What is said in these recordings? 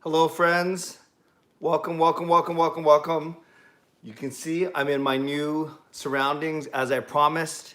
Hello, friends. Welcome, welcome, welcome, welcome, welcome. You can see I'm in my new surroundings as I promised.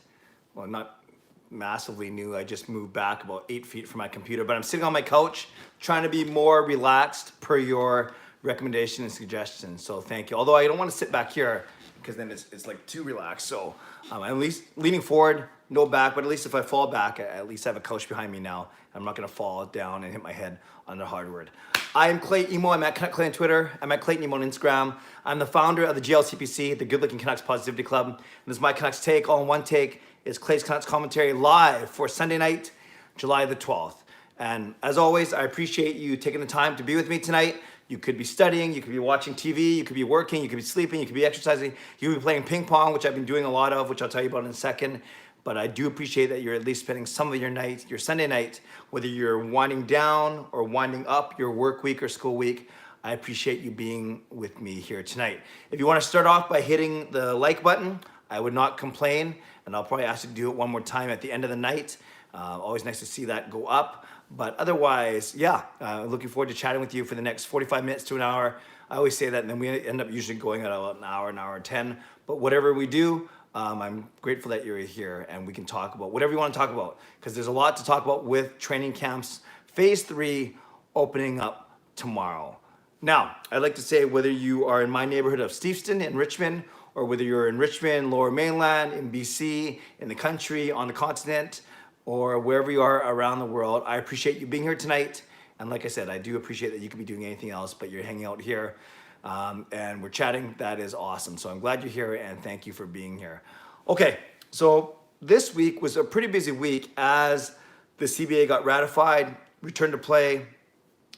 Well, not massively new. I just moved back about 8 feet from my computer, but I'm sitting on my couch trying to be more relaxed per your recommendation and suggestion. So thank you. Although I don't want to sit back here because then it's like too relaxed. So I'm at least leaning forward, no back, but at least if I fall back, I at least have a couch behind me now. I'm not going to fall down and hit my head on the hardwood. I am Clay Emo. I'm at Canuck Clay on Twitter. I'm at Clayton Emo on Instagram. I'm the founder of the GLCPC, the Good Looking Canucks Positivity Club. And this is my Canucks Take, all in one take. Is Clay's Canucks commentary live for Sunday night, July the 12th. And as always, I appreciate you taking the time to be with me tonight. You could be studying, you could be watching TV, you could be working, you could be sleeping, you could be exercising, you could be playing ping pong, which I've been doing a lot of, which I'll tell you about in a second. But I do appreciate that you're at least spending some of your night, your Sunday night, whether you're winding down or winding up your work week or school week. I appreciate you being with me here tonight. If you want to start off by hitting the like button, I would not complain, and I'll probably ask you to do it one more time at the end of the night. Always nice to see that go up. But otherwise, yeah, looking forward to chatting with you for the next 45 minutes to an hour. I always say that, and then we end up usually going at about an hour and 10. But whatever we do, I'm grateful that you're here and we can talk about whatever you want to talk about, because there's a lot to talk about with training camps. Phase 3 opening up tomorrow. Now, I'd like to say whether you are in my neighborhood of Steveston in Richmond, or whether you're in Richmond, Lower Mainland, in BC, in the country, on the continent, or wherever you are around the world, I appreciate you being here tonight. And like I said, I do appreciate that you could be doing anything else, but you're hanging out here and we're chatting. That is awesome. So I'm glad you're here and thank you for being here. Okay, so this week was a pretty busy week as the CBA got ratified, returned to play.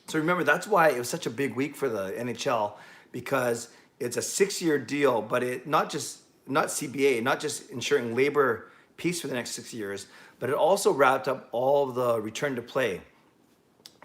So remember, that's why it was such a big week for the NHL, because it's a 6-year deal, but not CBA, not just ensuring labor peace for the next 6 years, but it also wrapped up all of the return to play,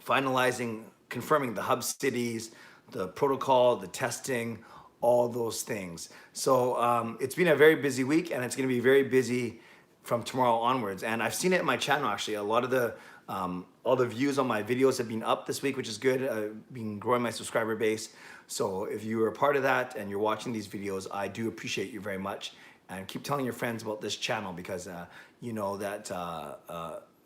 finalizing, confirming the hub cities, the protocol, the testing, all those things. So it's been a very busy week, and it's going to be very busy from tomorrow onwards. And I've seen it in my channel, actually. A lot of the all the views on my videos have been up this week, which is good. I've been growing my subscriber base. So if you are a part of that and you're watching these videos, I do appreciate you very much. And keep telling your friends about this channel, because you know that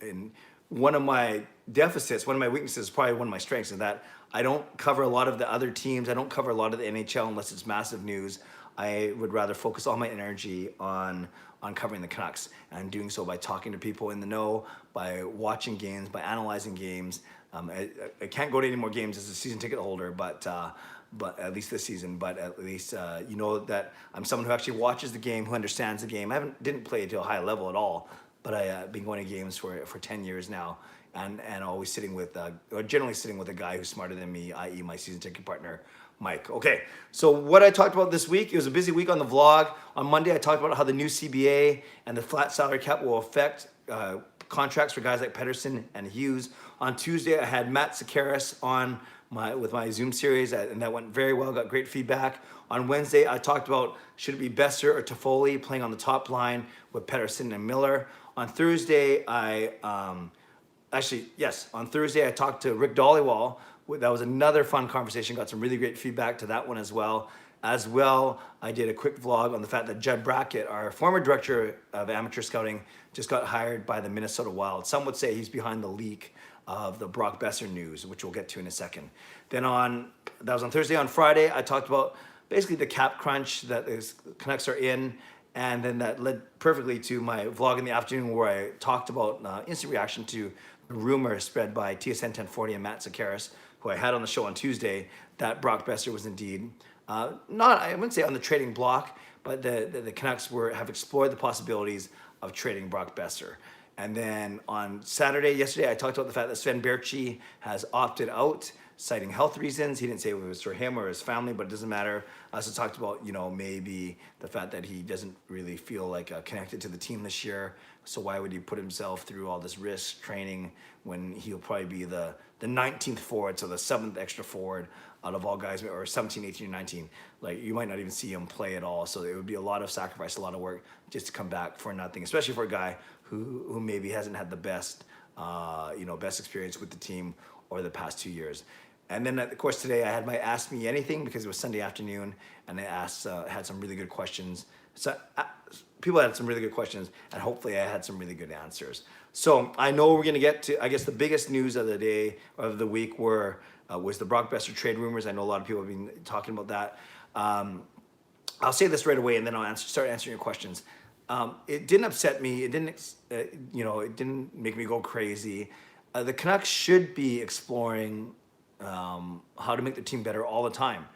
in one of my deficits, one of my weaknesses, probably one of my strengths, is that I don't cover a lot of the other teams. I don't cover a lot of the NHL unless it's massive news. I would rather focus all my energy on covering the Canucks, and doing so by talking to people in the know, by watching games, by analyzing games. I can't go to any more games as a season ticket holder, but at least this season. But at least you know that I'm someone who actually watches the game, who understands the game. Didn't play to a high level at all, but I've been going to games for 10 years now, and always sitting with, or generally sitting with a guy who's smarter than me, i.e. my season ticket partner, Mike. Okay, so what I talked about this week, it was a busy week on the vlog. On Monday, I talked about how the new CBA and the flat salary cap will affect contracts for guys like Pedersen and Hughes. On Tuesday, I had Matt Sakaris on with my Zoom series, and that went very well, got great feedback. On Wednesday, I talked about should it be Boeser or Toffoli playing on the top line with Pedersen and Miller. On Thursday, on Thursday, I talked to Rick Dollywall. That was another fun conversation. Got some really great feedback to that one as well. I did a quick vlog on the fact that Judd Brackett, our former director of amateur scouting, just got hired by the Minnesota Wild. Some would say he's behind the leak of the Brock Boeser news, which we'll get to in a second. That was on Thursday. On Friday, I talked about basically the cap crunch that the Canucks are in, and then that led perfectly to my vlog in the afternoon, where I talked about instant reaction to the rumor spread by TSN 1040 and Matt Sakaris, who I had on the show on Tuesday, that Brock Boeser was indeed not, I wouldn't say on the trading block, but the Canucks have explored the possibilities of trading Brock Boeser. And then on yesterday, I talked about the fact that Sven Berchi has opted out, citing health reasons. He didn't say it was for him or his family, but it doesn't matter. I also talked about, maybe the fact that he doesn't really feel like connected to the team this year. So why would he put himself through all this risk training when he'll probably be the 19th forward, so the 7th extra forward out of all guys, or 17, 18, 19. Like, you might not even see him play at all. So it would be a lot of sacrifice, a lot of work just to come back for nothing, especially for a guy who maybe hasn't had the best experience with the team over the past 2 years. And then of course today I had my Ask Me Anything because it was Sunday afternoon, and I had some really good questions. So people had some really good questions, and hopefully I had some really good answers. So I know we're going to get to, I guess, the biggest news of the day, of the week, was the Brock Boeser trade rumors. I know a lot of people have been talking about that. I'll say this right away, and then I'll start answering your questions. It didn't upset me. It didn't, it didn't make me go crazy. The Canucks should be exploring how to make their team better all the time.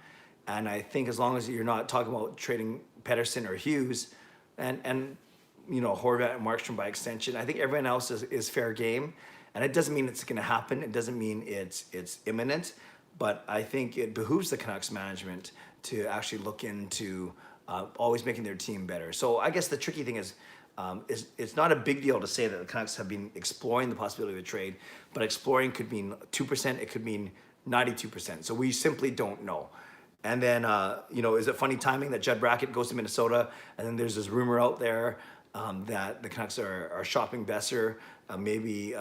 And I think as long as you're not talking about trading Pettersson or Hughes, and Horvat and Markstrom by extension, I think everyone else is fair game. And it doesn't mean it's going to happen. It doesn't mean it's imminent. But I think it behooves the Canucks management to actually look into always making their team better. So I guess the tricky thing is it's not a big deal to say that the Canucks have been exploring the possibility of a trade, but exploring could mean 2%, it could mean 92%. So we simply don't know. And then, is it funny timing that Judd Brackett goes to Minnesota, and then there's this rumor out there that the Canucks are shopping Boeser. Maybe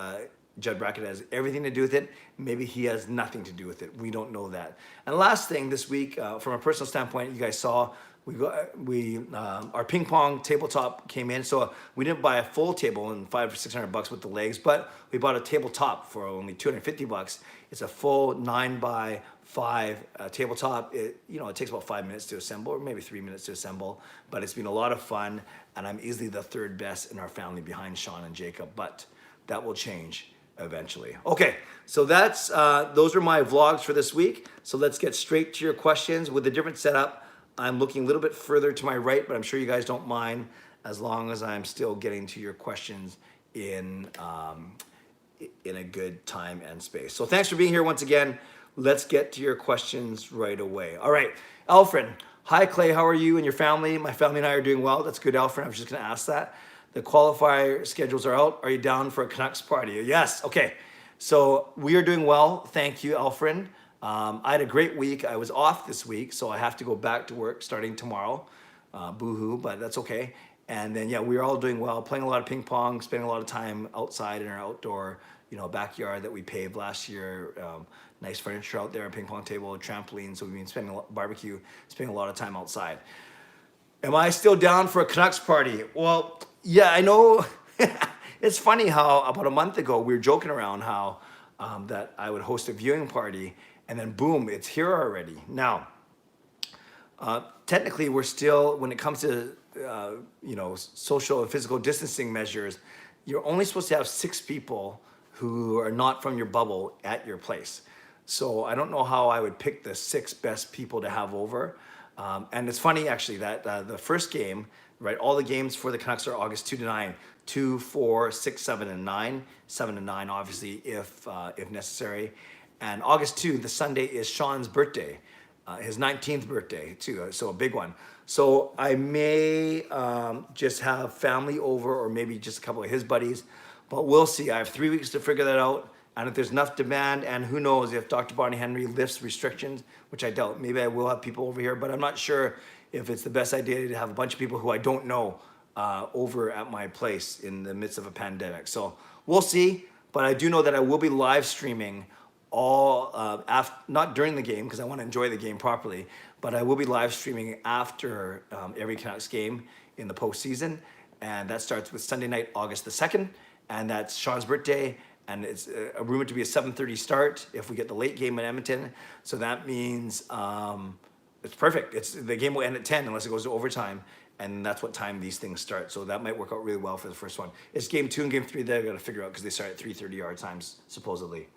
Judd Brackett has everything to do with it. Maybe he has nothing to do with it. We don't know that. And the last thing this week, from a personal standpoint, you guys saw, our ping pong tabletop came in. So we didn't buy a full table and $500 or $600 with the legs, but we bought a tabletop for only $250. It's a full 9x5 tabletop. It takes about 5 minutes to assemble, or maybe 3 minutes to assemble, but it's been a lot of fun, and I'm easily the third best in our family behind Sean and Jacob, but that will change eventually. Okay, so that's those are my vlogs for this week. So let's get straight to your questions with a different setup. I'm looking a little bit further to my right, but I'm sure you guys don't mind as long as I'm still getting to your questions in a good time and space. So thanks for being here once again. Let's get to your questions right away. All right, Alfred. Hi, Clay. How are you and your family? My family and I are doing well. That's good, Alfred. I was just going to ask that. The qualifier schedules are out. Are you down for a Canucks party? Yes. Okay. So we are doing well. Thank you, Alfred. I had a great week. I was off this week, so I have to go back to work starting tomorrow. Boo-hoo, but that's okay. And then, yeah, we're all doing well, playing a lot of ping pong, spending a lot of time outside in our outdoor, backyard that we paved last year. Nice furniture out there, a ping pong table, a trampoline. So we've been spending a lot of time outside. Am I still down for a Canucks party? Well, yeah, I know. It's funny how about a month ago we were joking around how that I would host a viewing party, and then boom, it's here already. Now, technically, we're still, when it comes to social and physical distancing measures, you're only supposed to have 6 people who are not from your bubble at your place. So I don't know how I would pick the 6 best people to have over. And it's funny actually that the first game, right? All the games for the Canucks are August 2 to 9, 2, 4, 6, 7, and 9. 7 and 9, obviously, if necessary. And August 2, the Sunday, is Sean's birthday, his 19th birthday too. So a big one. So I may just have family over, or maybe just a couple of his buddies, but we'll see. I have 3 weeks to figure that out. And if there's enough demand, and who knows if Dr. Bonnie Henry lifts restrictions, which I doubt, maybe I will have people over here, but I'm not sure if it's the best idea to have a bunch of people who I don't know over at my place in the midst of a pandemic. So we'll see, but I do know that I will be live streaming all, not during the game, because I want to enjoy the game properly, but I will be live streaming after every Canucks game in the postseason, and that starts with Sunday night, August the 2nd, and that's Sean's birthday. And it's rumored to be a 7:30 start if we get the late game in Edmonton. So that means it's perfect. The game will end at 10 unless it goes to overtime. And that's what time these things start. So that might work out really well for the first one. It's game 2 and game 3 that I've got to figure out because they start at 3:30 our times, supposedly.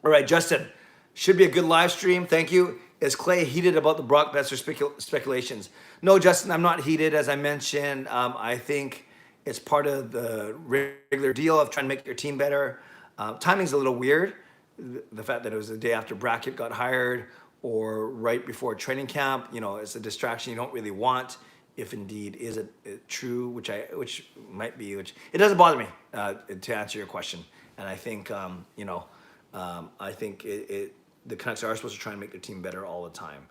All right, Justin. Should be a good live stream. Thank you. Is Clay heated about the Brock Boeser speculations? No, Justin, I'm not heated. As I mentioned, I think it's part of the regular deal of trying to make your team better. Timing's a little weird. The fact that it was the day after Brackett got hired or right before training camp, it's a distraction you don't really want. If indeed is it true, which might be, which it doesn't bother me to answer your question. And I think I think the Canucks are supposed to try and make their team better all the time.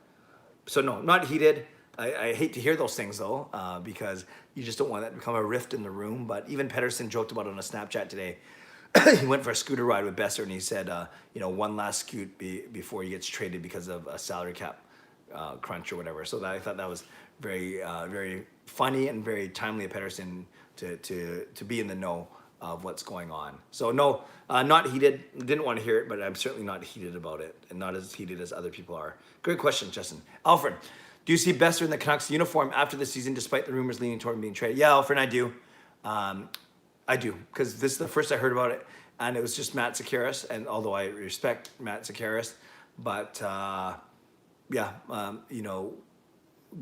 So no, not heated. I hate to hear those things though, because you just don't want that to become a rift in the room. But even Pettersson joked about it on a Snapchat today. he went for a scooter ride with Boeser, and he said, one last scoot before he gets traded because of a salary cap crunch or whatever. So I thought that was very very funny and very timely of Pedersen to be in the know of what's going on. So no, not heated. Didn't want to hear it, but I'm certainly not heated about it, and not as heated as other people are. Great question, Justin. Alfred, do you see Boeser in the Canucks uniform after the season, despite the rumors leaning toward him being traded? Yeah, Alfred, I do. I do, because this is the first I heard about it, and it was just Matt Sakaris, and although I respect Matt Sakaris, but we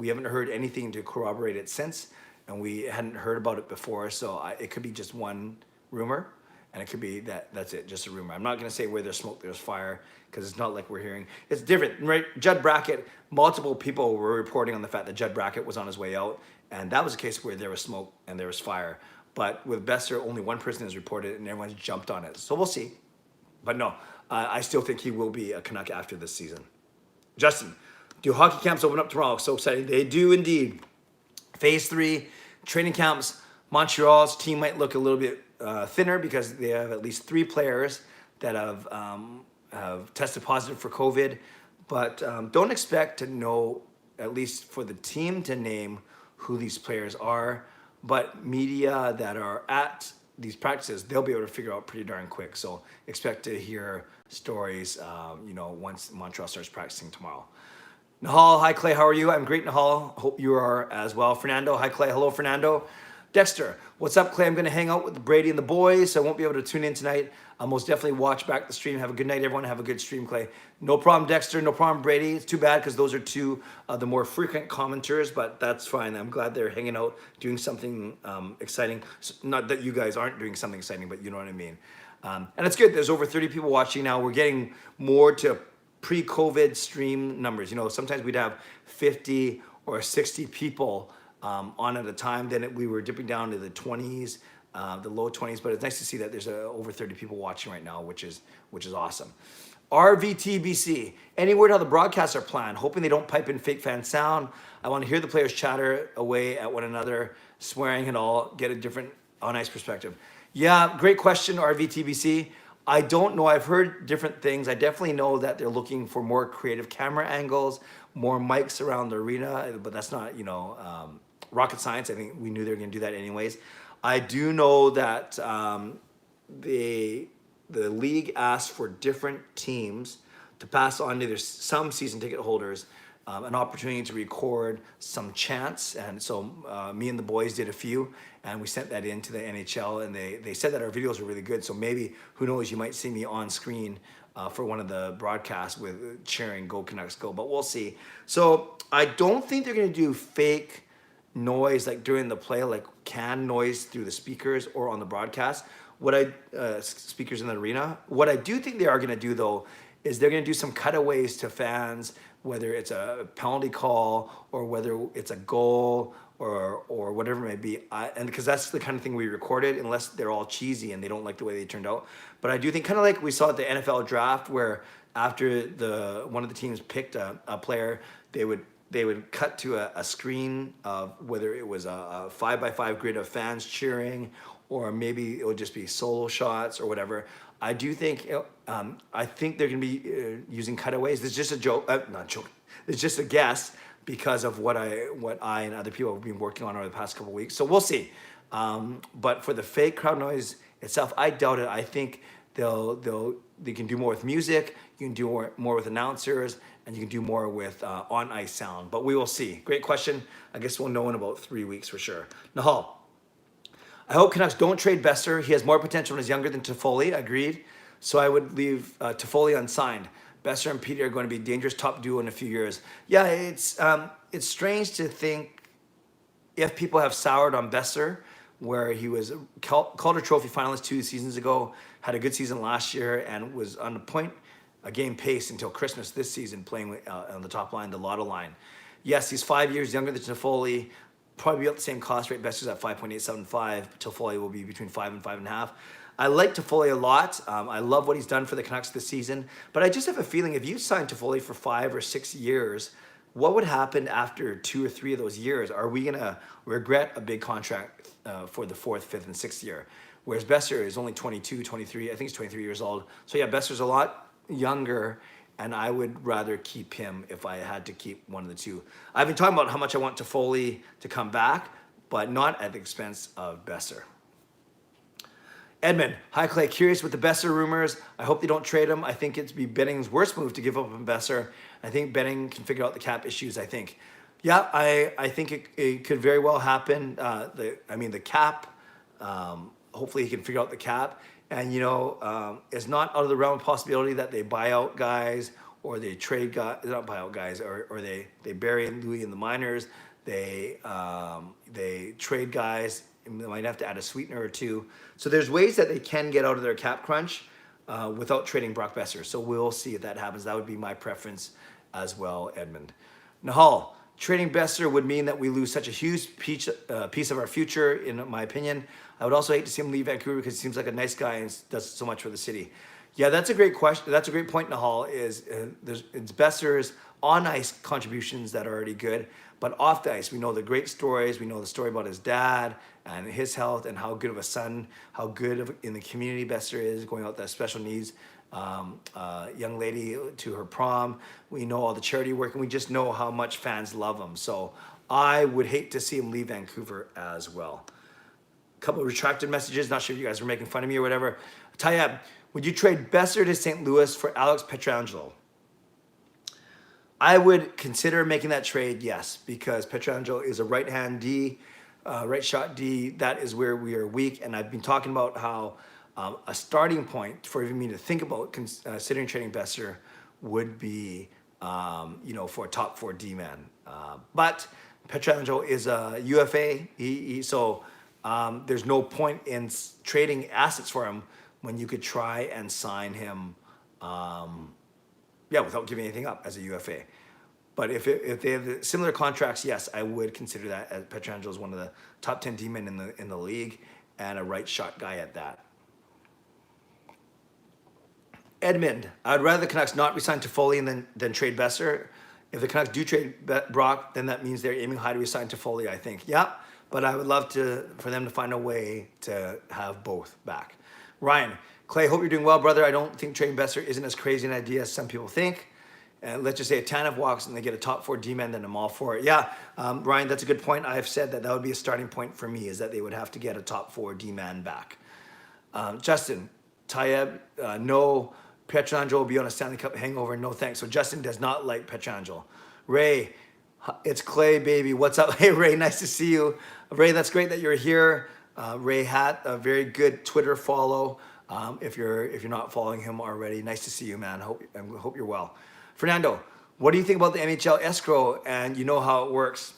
haven't heard anything to corroborate it since, and we hadn't heard about it before, so it could be just one rumor, and it could be that's it, just a rumor. I'm not going to say where there's smoke, there's fire, because it's not like we're hearing. It's different, right? Judd Brackett, multiple people were reporting on the fact that Judd Brackett was on his way out, and that was a case where there was smoke and there was fire. But with Boeser, only one person has reported it, and everyone's jumped on it. So we'll see. But no, I still think he will be a Canuck after this season. Justin, do hockey camps open up tomorrow? So exciting. They do indeed. Phase 3, training camps. Montreal's team might look a little bit thinner because they have at least 3 players that have tested positive for COVID. But don't expect to know, at least for the team to name who these players are. But media that are at these practices, they'll be able to figure out pretty darn quick. So expect to hear stories, once Montreal starts practicing tomorrow. Nahal, hi Clay, how are you? I'm great, Nahal. Hope you are as well. Fernando, hi Clay. Hello, Fernando. Dexter, what's up, Clay? I'm going to hang out with Brady and the boys, so I won't be able to tune in tonight. I'll most definitely watch back the stream. Have a good night, everyone. Have a good stream, Clay. No problem, Dexter. No problem, Brady. It's too bad because those are 2 of the more frequent commenters, but that's fine. I'm glad they're hanging out, doing something exciting. Not that you guys aren't doing something exciting, but you know what I mean. And it's good. There's over 30 people watching now. We're getting more to pre-COVID stream numbers. Sometimes we'd have 50 or 60 people on at a time. Then we were dipping down to the 20s, the low 20s. But it's nice to see that there's over 30 people watching right now, which is awesome. RVTBC, any word how the broadcasts are planned? Hoping they don't pipe in fake fan sound. I want to hear the players chatter away at one another, swearing and all, get a different on ice perspective. Yeah, great question, RVTBC. I don't know. I've heard different things. I definitely know that they're looking for more creative camera angles, more mics around the arena, but that's not, rocket science. I think we knew they were going to do that anyways. I do know that the league asked for different teams to pass on to some season ticket holders an opportunity to record some chants. And so me and the boys did a few, and we sent that in to the NHL, and they said that our videos were really good. So maybe, who knows, you might see me on screen for one of the broadcasts with cheering "Go Canucks Go," but we'll see. So I don't think they're going to do fake noise like during the play, like can noise through the speakers or on the broadcast. Speakers in the arena. What I do think they are going to do, though, is they're going to do some cutaways to fans, whether it's a penalty call or whether it's a goal or whatever it may be. And because that's the kind of thing we recorded, unless they're all cheesy and they don't like the way they turned out. But I do think, kind of like we saw at the NFL draft, where after one of the teams picked a player, they would cut to a screen of whether it was a 5x5 grid of fans cheering, or maybe it would just be solo shots or whatever. I do think, I think they're going to be using cutaways. It's just a joke, not joke. It's just a guess because of what I and other people have been working on over the past couple of weeks. So we'll see. But for the fake crowd noise itself, I doubt it. I think they can do more with music. You can do more with announcers, and you can do more with on ice sound. But we will see. Great question. I guess we'll know in about 3 weeks for sure. Nahal, I hope Canucks don't trade Boeser. He has more potential when he's younger than Toffoli. Agreed. So I would leave Toffoli unsigned. Boeser and Petey are going to be a dangerous top duo in a few years. Yeah, it's strange to think if people have soured on Boeser, where he was a Calder Trophy finalist 2 seasons ago, had a good season last year, and was on a game pace until Christmas this season, playing on the top line, the lotto line. Yes, he's 5 years younger than Toffoli. Probably be at the same cost rate. Boeser's at 5.875. Toffoli will be between 5 and 5.5. I like Toffoli a lot. I love what he's done for the Canucks this season. But I just have a feeling if you signed Toffoli for 5 or 6 years, what would happen after 2 or 3 of those years? Are we going to regret a big contract for the 4th, 5th, and 6th year? whereas Boeser is only 22, 23. I think he's 23 years old. So yeah, Boeser's a lot younger, and I would rather keep him if I had to keep one of the two. I've been talking about how much I want Toffoli to come back, but not at the expense of Boeser. Edmund, hi Clay, curious with the Boeser rumors. I hope they don't trade him. I think it'd be Benning's worst move to give up on Boeser. I think Benning can figure out the cap issues, I think. Yeah, I think it could very well happen. The cap, hopefully he can figure out the cap. And, it's not out of the realm of possibility that they buy out guys or they trade guys, not buy out guys, or they bury Louis in the minors. They trade guys. They might have to add a sweetener or two. So there's ways that they can get out of their cap crunch without trading Brock Boeser. So we'll see if that happens. That would be my preference as well, Edmund. Nahal, trading Boeser would mean that we lose such a huge piece of our future, in my opinion. I would also hate to see him leave Vancouver because he seems like a nice guy and does so much for the city. Yeah, that's a great question. That's a great point, Nahal, it's Boeser's on-ice contributions that are already good, but off the ice, we know the great stories. We know the story about his dad and his health and how good of a son, how good in the community Boeser is, going out that special needs young lady to her prom. We know all the charity work, and we just know how much fans love him. So I would hate to see him leave Vancouver as well. A couple of retracted messages. Not sure if you guys were making fun of me or whatever. Tayeb, would you trade Boeser to St. Louis for Alex Pietrangelo? I would consider making that trade, yes, because Pietrangelo is a right-hand D, right shot D. That is where we are weak, and I've been talking about how a starting point for even me to think about considering trading Boeser would be, for a top 4 D man. But Pietrangelo is a UFA, so there's no point in trading assets for him when you could try and sign him, without giving anything up as a UFA. But if they have similar contracts, yes, I would consider that. As Pietrangelo is one of the top 10 D men in the league and a right shot guy at that. Edmund, I'd rather the Canucks not resign Toffoli than trade Boeser. If the Canucks do trade Brock, then that means they're aiming high to resign Toffoli, I think. Yeah, but I would love for them to find a way to have both back. Ryan, Clay, hope you're doing well, brother. I don't think trading Boeser isn't as crazy an idea as some people think. And let's just say if Tanev walks and they get a top 4 D-man, then I'm all for it. Yeah, Ryan, that's a good point. I've said that would be a starting point for me, is that they would have to get a top 4 D-man back. Justin, Tayeb, no, Pietrangelo will be on a Stanley Cup hangover. No thanks. So Justin does not like Pietrangelo. Ray, it's Clay, baby. What's up? Hey, Ray, nice to see you. Ray, that's great that you're here. Ray Hatt, a very good Twitter follow. If you're not following him already, nice to see you, man. Hope you're well. Fernando, what do you think about the NHL escrow, and you know how it works?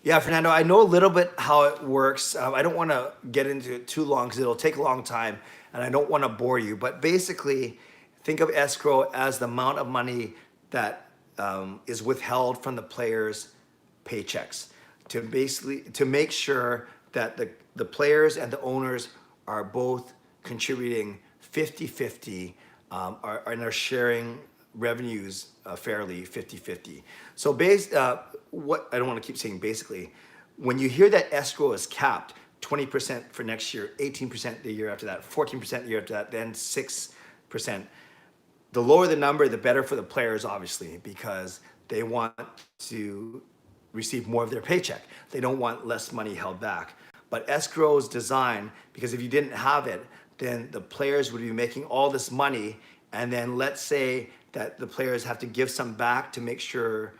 Yeah, Fernando, I know a little bit how it works. I don't want to get into it too long because it'll take a long time, and I don't want to bore you. But basically, think of escrow as the amount of money that is withheld from the players' paychecks to make sure that the players and the owners are both contributing 50-50 and are sharing revenues fairly 50-50. So I don't want to keep saying basically, when you hear that escrow is capped 20% for next year, 18% the year after that, 14% the year after that, then 6%, the lower the number, the better for the players, obviously, because they want to receive more of their paycheck. They don't want less money held back. But escrow is designed because if you didn't have it, then the players would be making all this money, and then let's say that the players have to give some back to make sure,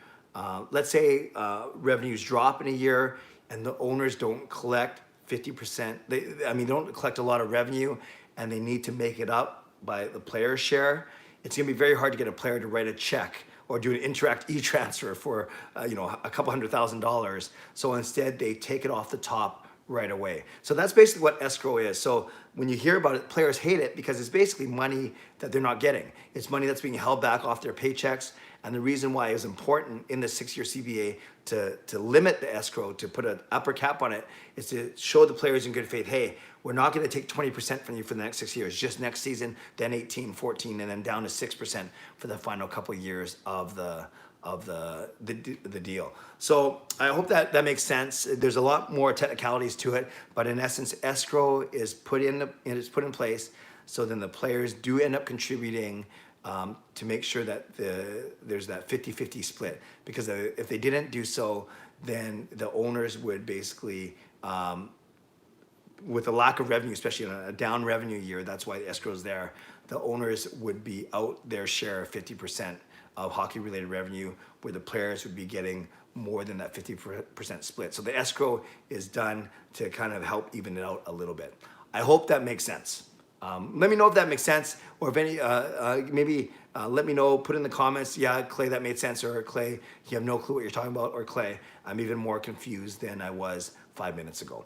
let's say revenues drop in a year and the owners don't collect 50%. They don't collect a lot of revenue and they need to make it up by the player's share. It's gonna be very hard to get a player to write a check or do an Interact e-transfer for a couple $100,000. So instead they take it off the top right away. So that's basically what escrow is. So when you hear about it, players hate it because it's basically money that they're not getting. It's money that's being held back off their paychecks. And the reason why it was important in the 6-year CBA to limit the escrow, to put an upper cap on it, is to show the players in good faith, hey, we're not going to take 20% from you for the next 6 years, just next season, then 18, 14, and then down to 6% for the final couple of years of the the deal. So I hope that makes sense. There's a lot more technicalities to it, but in essence, escrow is put in place, so then the players do end up contributing to make sure that there's that 50-50 split. Because if they didn't do so, then the owners would basically, with a lack of revenue, especially in a down revenue year, that's why the escrow is there. The owners would be out their share of 50% of hockey-related revenue, where the players would be getting more than that 50% split. So the escrow is done to kind of help even it out a little bit. I hope that makes sense. Let me know if that makes sense, or if any, maybe let me know, put in the comments, yeah, Clay, that made sense, or Clay, you have no clue what you're talking about, or Clay, I'm even more confused than I was 5 minutes ago.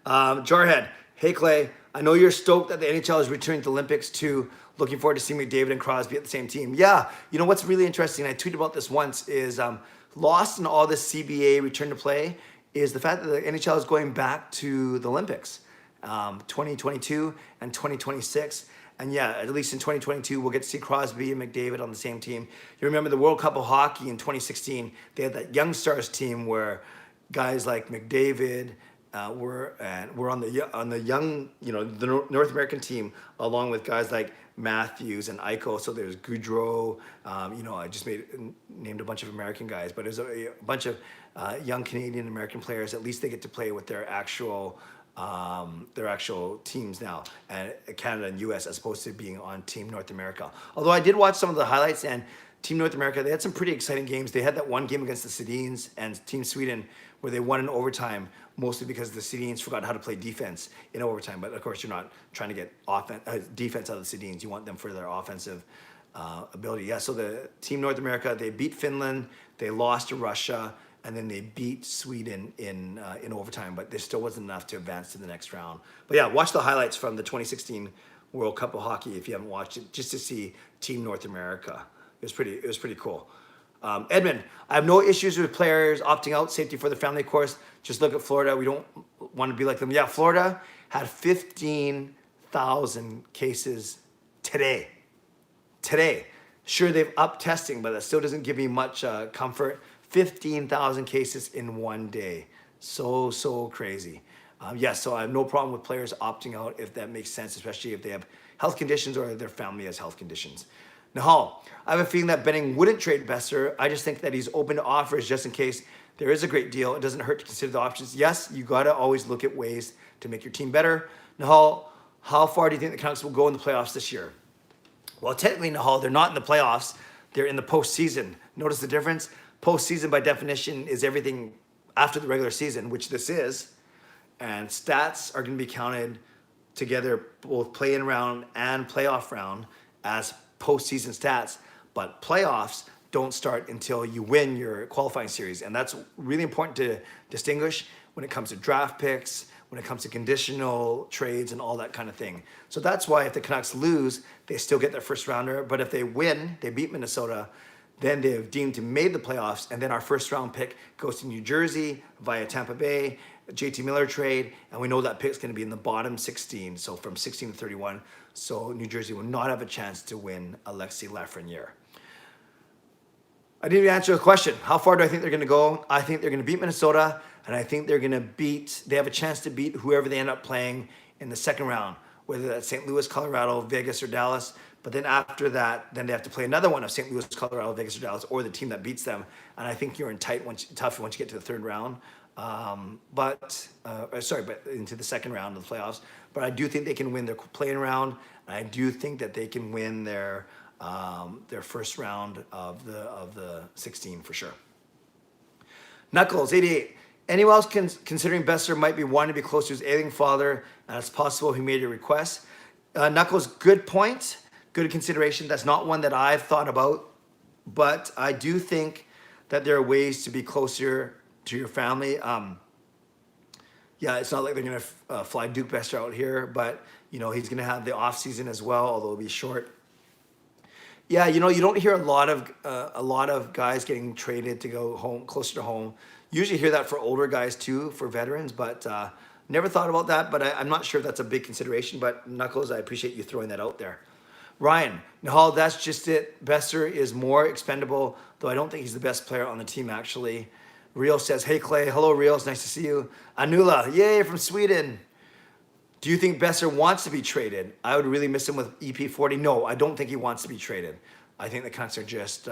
Jarhead, hey Clay, I know you're stoked that the NHL is returning to the Olympics too. Looking forward to seeing McDavid and Crosby at the same team. Yeah, you know what's really interesting, I tweeted about this once, is lost in all this CBA return to play is the fact that the NHL is going back to the Olympics, 2022 and 2026. And yeah, at least in 2022, we'll get to see Crosby and McDavid on the same team. You remember the World Cup of Hockey in 2016, they had that Young Stars team where guys like McDavid, we're on the young, the North American team, along with guys like Matthews and Eichel. So there's Goudreau. I just named a bunch of American guys, but there's a bunch of young Canadian American players. At least they get to play with their actual teams now, and Canada and US, as opposed to being on Team North America. Although I did watch some of the highlights, and Team North America, they had some pretty exciting games. They had that one game against the Sedins and Team Sweden where they won in overtime, mostly because the Sedins forgot how to play defense in overtime. But of course, you're not trying to get defense out of the Sedins. You want them for their offensive ability. Yeah, so the Team North America, they beat Finland, they lost to Russia, and then they beat Sweden in overtime, but there still wasn't enough to advance to the next round. But yeah, watch the highlights from the 2016 World Cup of Hockey if you haven't watched it, just to see Team North America. It was pretty cool. Edmund, I have no issues with players opting out, safety for the family, of course. Just look at Florida. We don't want to be like them. Yeah, Florida had 15,000 cases today. Sure, they've upped testing, but that still doesn't give me much comfort. 15,000 cases in one day. So crazy. Yes, so I have no problem with players opting out if that makes sense, especially if they have health conditions or their family has health conditions. Nahal, I have a feeling that Benning wouldn't trade Boeser. I just think that he's open to offers just in case there is a great deal. It doesn't hurt to consider the options. Yes, you got to always look at ways to make your team better. Nahal, how far do you think the Canucks will go in the playoffs this year? Well, technically, Nahal, they're not in the playoffs. They're in the postseason. Notice the difference? Postseason, by definition, is everything after the regular season, which this is. And stats are going to be counted together, both play-in round and playoff round, as postseason stats. But playoffs don't start until you win your qualifying series. And that's really important to distinguish when it comes to draft picks, when it comes to conditional trades and all that kind of thing. So that's why if the Canucks lose, they still get their first rounder. But if they win, they beat Minnesota, then they've deemed to made the playoffs, and then our first round pick goes to New Jersey via Tampa Bay, JT Miller trade, and we know that pick's going to be in the bottom 16, so from 16 to 31. So New Jersey will not have a chance to win Alexis Lafreniere. I didn't even answer the question. How far do I think they're going to go? I think they're going to beat Minnesota, and I think they have a chance to beat whoever they end up playing in the second round, whether that's St. Louis, Colorado, Vegas, or Dallas. But then after that, then they have to play another one of St. Louis, Colorado, Vegas, or Dallas, or the team that beats them. And I think you're in tough once you get to the third round. But into the second round of the playoffs. But I do think they can win their play-in round, and I do think that they can win their first round of the 16 for sure. Knuckles 88. Anyone else considering Boeser might be wanting to be close to his ailing father, and it's possible he made a request. Knuckles, good point. Good consideration. That's not one that I've thought about, but I do think that there are ways to be closer to your family. Yeah, it's not like they're going to fly Duke Boeser out here, but he's going to have the off season as well, although it'll be short. Yeah, you don't hear a lot of guys getting traded to go home, closer to home. Usually hear that for older guys too, for veterans, but never thought about that. But I'm not sure if that's a big consideration. But Knuckles, I appreciate you throwing that out there. Ryan, no, that's just it. Boeser is more expendable, though I don't think he's the best player on the team, actually. Rio says, hey, Clay. Hello, Rio. It's nice to see you. Anula, yay, from Sweden. Do you think Boeser wants to be traded? I would really miss him with EP40. No, I don't think he wants to be traded. I think the Canucks are just,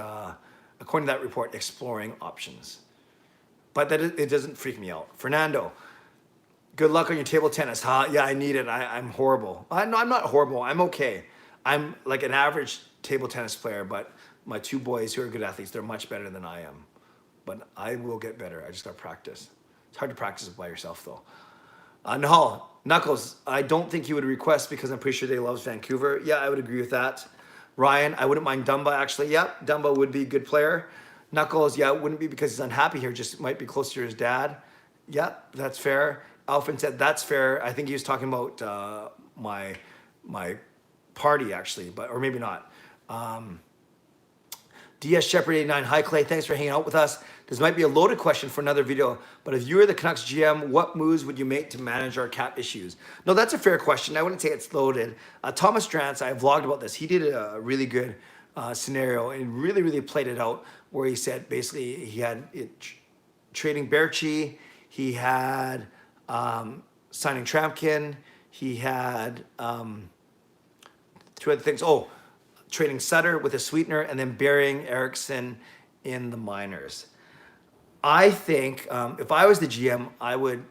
according to that report, exploring options. But it doesn't freak me out. Fernando, good luck on your table tennis. Huh? Yeah, I need it. I'm horrible. No, I'm not horrible. I'm okay. I'm like an average table tennis player, but my two boys who are good athletes, they're much better than I am. But I will get better. I just got to practice. It's hard to practice by yourself, though. No, Knuckles, I don't think he would request because I'm pretty sure they loves Vancouver. Yeah, I would agree with that. Ryan, I wouldn't mind Dumba, actually. Yep, Dumba would be a good player. Knuckles, yeah, it wouldn't be because he's unhappy here, just might be closer to his dad. Yep, that's fair. Alfred said that's fair. I think he was talking about my party, actually, or maybe not. DS Shepherd 89, hi Clay, thanks for hanging out with us. This might be a loaded question for another video, but if you were the Canucks GM, what moves would you make to manage our cap issues? No, that's a fair question. I wouldn't say it's loaded. Thomas Drance, I vlogged about this. He did a really good scenario and really, really played it out where he said basically he had trading Berchi, he had signing Trampkin, he had two other things. Oh, trading Sutter with a sweetener and then burying Eriksson in the minors. I think if I was the GM, I would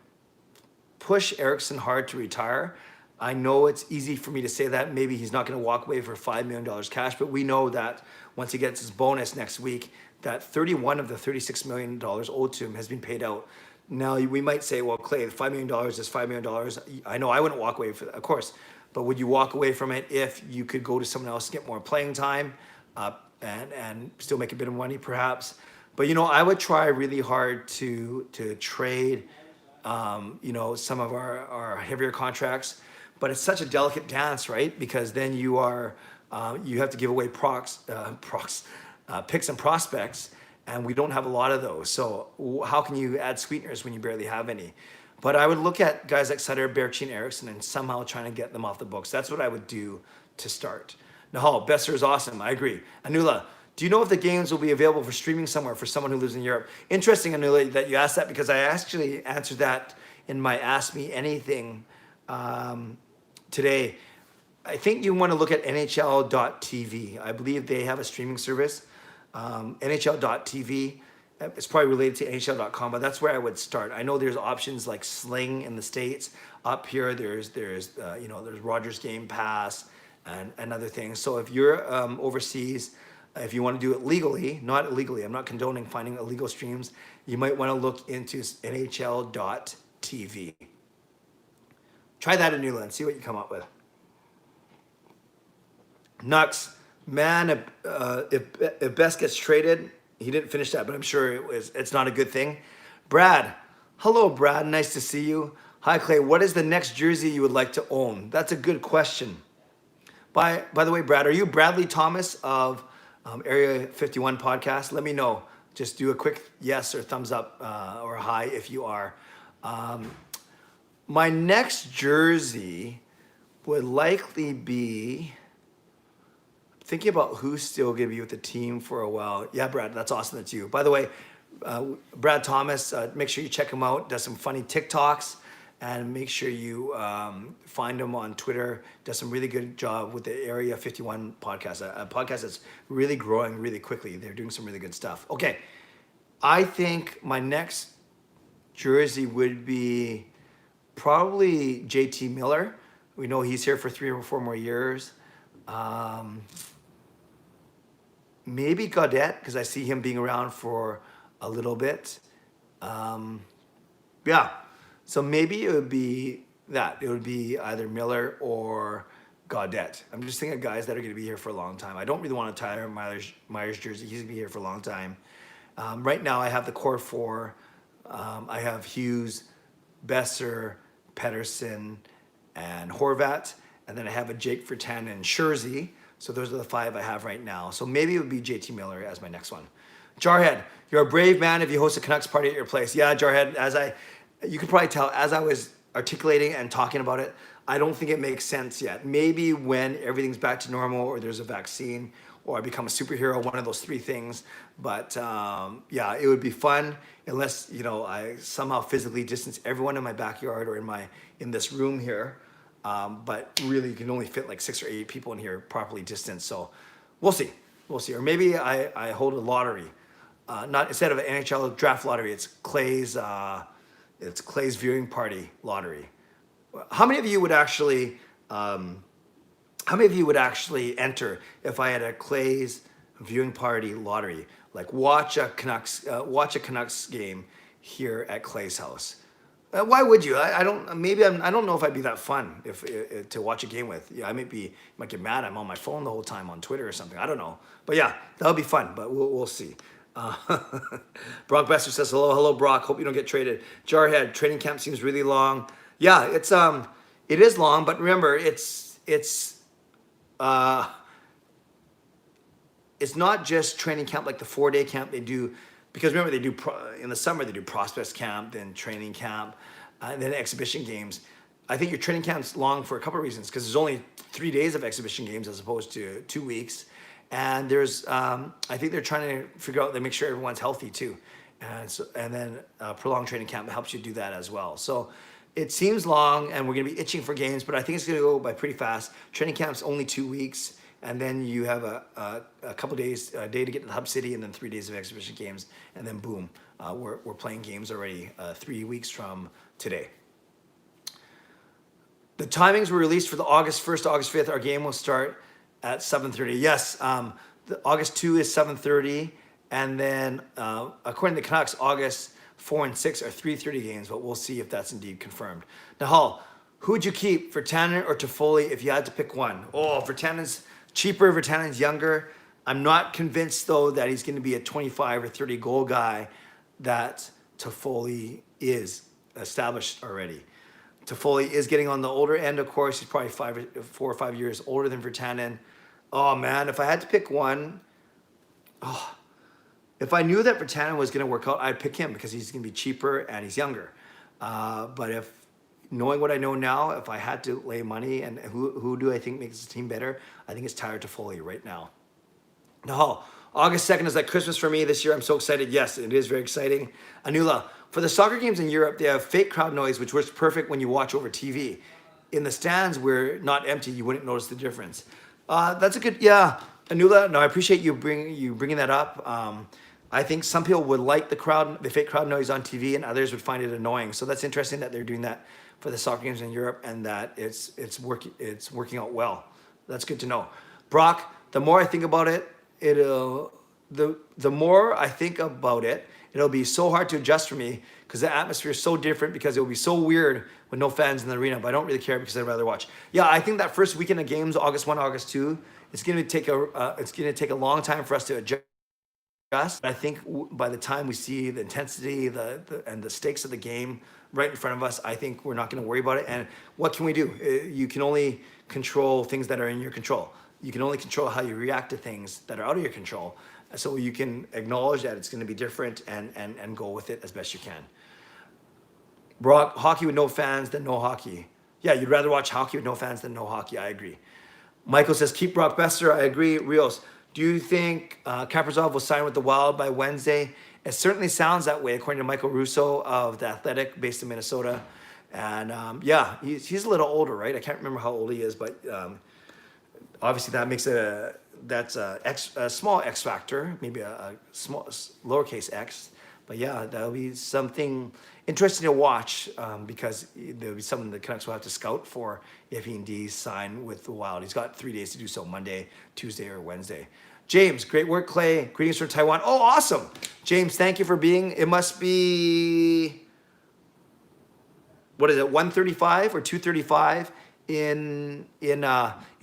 push Eriksson hard to retire. I know it's easy for me to say that. Maybe he's not going to walk away for $5 million cash, but we know that once he gets his bonus next week, that 31 of the $36 million owed to him has been paid out. Now, we might say, well, Clay, $5 million is $5 million. I know I wouldn't walk away for that, of course. But would you walk away from it if you could go to someone else, get more playing time, and still make a bit of money, perhaps? But I would try really hard to trade, some of our heavier contracts. But it's such a delicate dance, right? Because then you have to give away picks and prospects, and we don't have a lot of those. So how can you add sweeteners when you barely have any? But I would look at guys like Sutter, Berchi, and Eriksson and somehow trying to get them off the books. That's what I would do to start. Nahal, Boeser is awesome. I agree. Anula, do you know if the games will be available for streaming somewhere for someone who lives in Europe? Interesting, Anula, that you asked that because I actually answered that in my Ask Me Anything today. I think you want to look at NHL.tv. I believe they have a streaming service. NHL.tv. It's probably related to NHL.com, but that's where I would start. I know there's options like Sling in the States. Up here, there's Rogers Game Pass and other things. So if you're overseas, if you want to do it legally, not illegally, I'm not condoning finding illegal streams, you might want to look into NHL.tv. Try that in Newland, see what you come up with. Nux, man, if Best gets traded, he didn't finish that, but I'm sure it's not a good thing. Brad, hello, Brad. Nice to see you. Hi, Clay. What is the next jersey you would like to own? That's a good question. By the way, Brad, are you Bradley Thomas of Area 51 podcast? Let me know. Just do a quick yes or thumbs up or hi if you are. My next jersey would likely be... thinking about who's still going to be with the team for a while. Yeah, Brad, that's awesome. That's you. By the way, Brad Thomas, make sure you check him out. Does some funny TikToks, and make sure you find him on Twitter. Does some really good job with the Area 51 podcast, a podcast that's really growing really quickly. They're doing some really good stuff. Okay, I think my next jersey would be probably JT Miller. We know he's here for 3 or 4 more years. Maybe Gaudette, because I see him being around for a little bit. Yeah, so maybe it would be that. It would be either Miller or Gaudette. I'm just thinking of guys that are going to be here for a long time. I don't really want to Tyler Myers jersey. He's going to be here for a long time. Right now I have the core 4. I have Hughes, Boeser, Pettersson, and Horvat. And then I have a Jake Virtanen and Scherzi. So those are the 5 I have right now. So maybe it would be JT Miller as my next one. Jarhead, you're a brave man if you host a Canucks party at your place. Yeah, Jarhead, you can probably tell as I was articulating and talking about it, I don't think it makes sense yet. Maybe when everything's back to normal or there's a vaccine or I become a superhero, one of those three things. But yeah, it would be fun unless, I somehow physically distance everyone in my backyard or in this room here. But really, you can only fit like 6 or 8 people in here properly distanced. So we'll see. We'll see. Or maybe I hold a lottery. Not instead of an NHL draft lottery, it's Clay's viewing party lottery. How many of you would actually enter if I had a Clay's viewing party lottery? Like watch a Canucks game here at Clay's house. Why would you? I don't know if I'd be that fun if to watch a game with. Yeah, I might get mad. I'm on my phone the whole time on Twitter or something. I don't know. But yeah, that'll be fun. But we'll see. Brock Boeser says hello Brock. Hope you don't get traded. Jarhead, training camp seems really long. Yeah, it is long, but remember it's not just training camp like the 4-day camp they do, because remember they do in the summer they do prospects camp, then training camp, and then exhibition games. I think your training camp's long for a couple of reasons, because there's only 3 days of exhibition games as opposed to 2 weeks. And there's, I think they're trying to figure out, they make sure everyone's healthy too. And then prolonged training camp helps you do that as well. So it seems long and we're going to be itching for games, but I think it's going to go by pretty fast. Training camp's only 2 weeks. And then you have a couple days, a day to get to the hub city, and then 3 days of exhibition games. And then boom, we're playing games already 3 weeks from today. The timings were released for the August 1st to August 5th. Our game will start at 7:30. Yes, the August 2 is 7:30, and then according to the Canucks, August 4 and 6 are 3:30 games, but we'll see if that's indeed confirmed. Nahal, who would you keep, Virtanen or Toffoli, if you had to pick one? Oh, Virtanen's cheaper, Virtanen's younger. I'm not convinced, though, that he's going to be a 25 or 30 goal guy that Toffoli is established already. Toffoli is getting on the older end, of course. He's probably 4 or 5 years older than Virtanen. Oh, man, if I had to pick one, if I knew that Virtanen was going to work out, I'd pick him because he's going to be cheaper and he's younger. But if knowing what I know now, if I had to lay money, and who do I think makes the team better, I think it's Tyler Toffoli right now. No, August 2nd is like Christmas for me this year. I'm so excited. Yes, it is very exciting. Anula, for the soccer games in Europe, they have fake crowd noise, which works perfect when you watch over TV. In the stands, where not empty, you wouldn't notice the difference. That's a good, yeah. Anula, no, I appreciate you bringing that up. I think some people would like the fake crowd noise on TV, and others would find it annoying. So that's interesting that they're doing that for the soccer games in Europe, and that it's working out well. That's good to know. Brock, the more I think about it, the more I think about it, it'll be so hard to adjust for me because the atmosphere is so different, because it will be so weird with no fans in the arena. But I don't really care because I'd rather watch. Yeah, I think that first weekend of games, August 1, August 2, it's going to take a long time for us to adjust. I think by the time we see the intensity and the stakes of the game right in front of us, I think we're not going to worry about it. And what can we do? You can only control things that are in your control. You can only control how you react to things that are out of your control. So you can acknowledge that it's going to be different and go with it as best you can. Brock, hockey with no fans than no hockey. Yeah, you'd rather watch hockey with no fans than no hockey. I agree. Michael says, keep Brock Boeser. I agree. Rios, do you think Kaprizov will sign with the Wild by Wednesday? It certainly sounds that way, according to Michael Russo of The Athletic, based in Minnesota. And yeah, he's a little older, right? I can't remember how old he is, but obviously that makes a small X factor, maybe a small lowercase x. But yeah, that'll be something interesting to watch, because there'll be something the Canucks will have to scout for if he indeed sign with the Wild. He's got 3 days to do so: Monday, Tuesday, or Wednesday. James, great work, Clay. Greetings from Taiwan. Oh, awesome. James, thank you for being. It must be, what is it, 1:35 or 2:35 in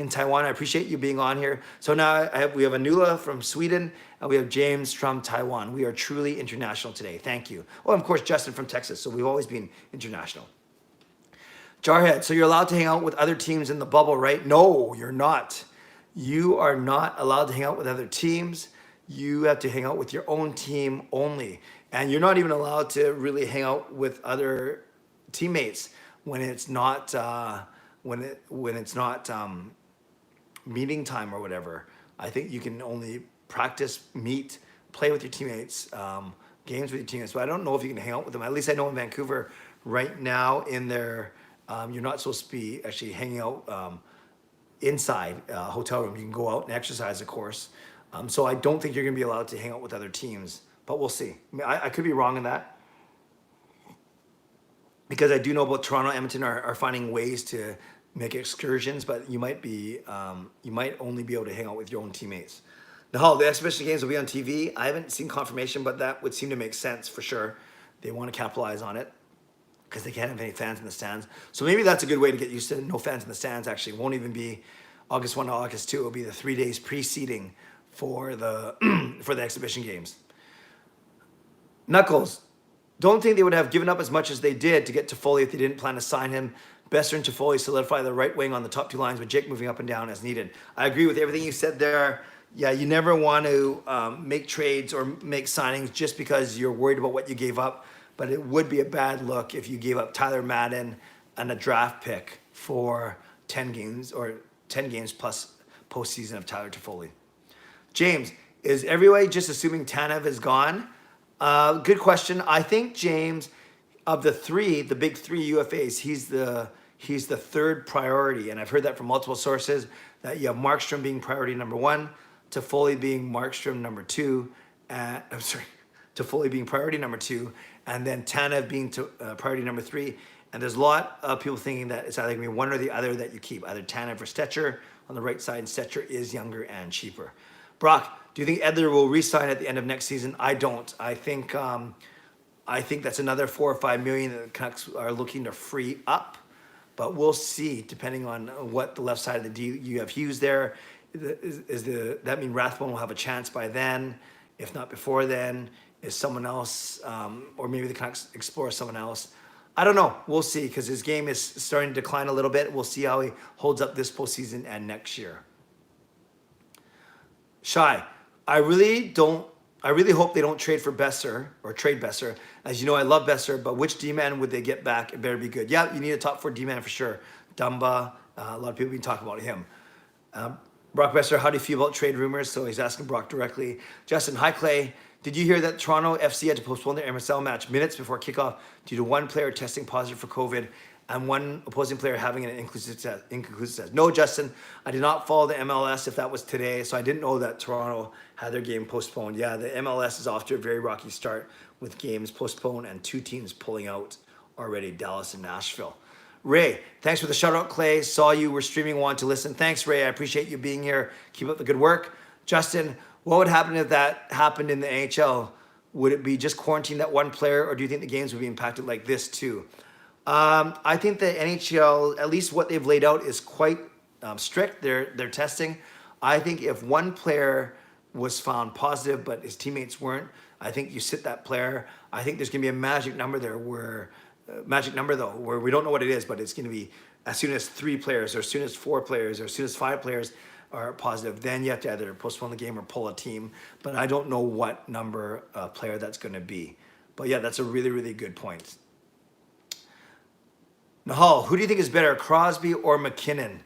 Taiwan. I appreciate you being on here. So now we have Anula from Sweden, and we have James from Taiwan. We are truly international today. Thank you. Oh, and of course, Justin from Texas. So we've always been international. Jarhead, so you're allowed to hang out with other teams in the bubble, right? No, you're not. You are not allowed to hang out with other teams. You have to hang out with your own team only. And you're not even allowed to really hang out with other teammates when it's not when it's not meeting time or whatever. I think you can only practice, meet, play with your teammates, games with your teammates. But I don't know if you can hang out with them. At least I know in Vancouver right now in their, you're not supposed to be actually hanging out inside a hotel room. You can go out and exercise, of course. So I don't think you're going to be allowed to hang out with other teams, but we'll see. I mean, I could be wrong in that, because I do know about Toronto, Edmonton are finding ways to make excursions, but you might only be able to hang out with your own teammates. Now, the exhibition games will be on TV. I haven't seen confirmation, but that would seem to make sense for sure. They want to capitalize on it because they can't have any fans in the stands. So maybe that's a good way to get used to no fans in the stands. Actually, it won't even be August 1 to August 2. It'll be the 3 days preceding for the for the exhibition games. Knuckles, don't think they would have given up as much as they did to get Toffoli if they didn't plan to sign him. Boeser and Toffoli solidify the right wing on the top two lines with Jake moving up and down as needed. I agree with everything you said there. Yeah, you never want to make trades or make signings just because you're worried about what you gave up. But it would be a bad look if you gave up Tyler Madden and a draft pick for 10 games or 10 games plus postseason of Tyler Toffoli. James, is everybody just assuming Tanev is gone? Good question. I think James, of the three, the big three UFAs, he's the third priority, and I've heard that from multiple sources. That you have Markstrom being priority number one, Toffoli being Markstrom number two, Toffoli being priority number two, and then Tanev being priority number three. And there's a lot of people thinking that it's either going to be one or the other that you keep, either Tanev or Stetcher on the right side, and Stetcher is younger and cheaper. Brock, do you think Edler will re-sign at the end of next season? I don't. I think that's another $4 or $5 million that the Canucks are looking to free up, but we'll see depending on what the left side of the D. You have Hughes there. That mean Rathbone will have a chance by then? If not before then, is someone else, or maybe the Canucks explore someone else? I don't know. We'll see, because his game is starting to decline a little bit. We'll see how he holds up this postseason and next year. Shy, I really hope they don't trade for Boeser or trade Boeser. As you know, I love Boeser, but which D-man would they get back? It better be good. Yeah, you need a top four D-man for sure. Dumba, a lot of people have been talking about him. Brock Boeser, how do you feel about trade rumors? So he's asking Brock directly. Justin, hi Clay. Did you hear that Toronto FC had to postpone their MSL match minutes before kickoff due to one player testing positive for COVID and one opposing player having an inconclusive test? No, Justin, I did not follow the MLS if that was today, so I didn't know that Toronto had their game postponed. Yeah, the MLS is off to a very rocky start with games postponed and two teams pulling out already, Dallas and Nashville. Ray, thanks for the shout out, Clay. Saw you were streaming, wanted to listen. Thanks, Ray. I appreciate you being here. Keep up the good work. Justin, what would happen if that happened in the NHL? Would it be just quarantine that one player, or do you think the games would be impacted like this too? I think the NHL, at least what they've laid out, is quite strict. Their testing. I think if one player was found positive but his teammates weren't, I think you sit that player. I think there's going to be a magic number there where we don't know what it is, but it's going to be as soon as 3 players or as soon as 4 players or as soon as 5 players are positive, then you have to either postpone the game or pull a team. But I don't know what number player that's going to be. But yeah, that's a really, really good point. Nahal, who do you think is better, Crosby or McKinnon?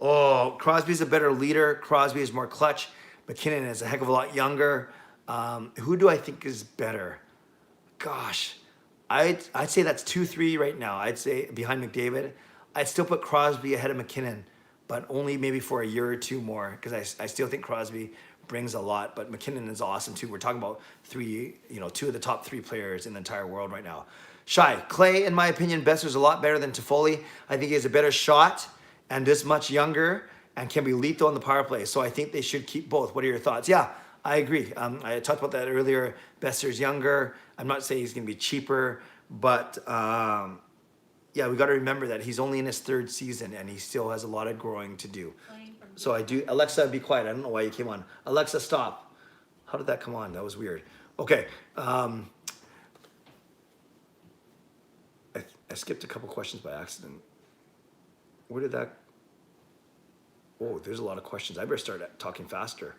Oh, Crosby's a better leader. Crosby is more clutch. McKinnon is a heck of a lot younger. Who do I think is better? Gosh, I'd say that's 2-3 right now. I'd say behind McDavid. I'd still put Crosby ahead of McKinnon, but only maybe for a year or 2 more, because I still think Crosby brings a lot, but McKinnon is awesome too. We're talking about 2 of the top 3 players in the entire world right now. Shy, Clay, in my opinion, Boeser's a lot better than Toffoli. I think he has a better shot and this much younger and can be lethal in the power play. So I think they should keep both. What are your thoughts? Yeah, I agree. I talked about that earlier. Boeser's younger. I'm not saying he's going to be cheaper, but yeah, we got to remember that he's only in his 3rd season and he still has a lot of growing to do. So I do. Alexa, be quiet. I don't know why you came on. Alexa, stop. How did that come on? That was weird. Okay. I skipped a couple questions by accident. Where did that? Oh, there's a lot of questions. I better start talking faster.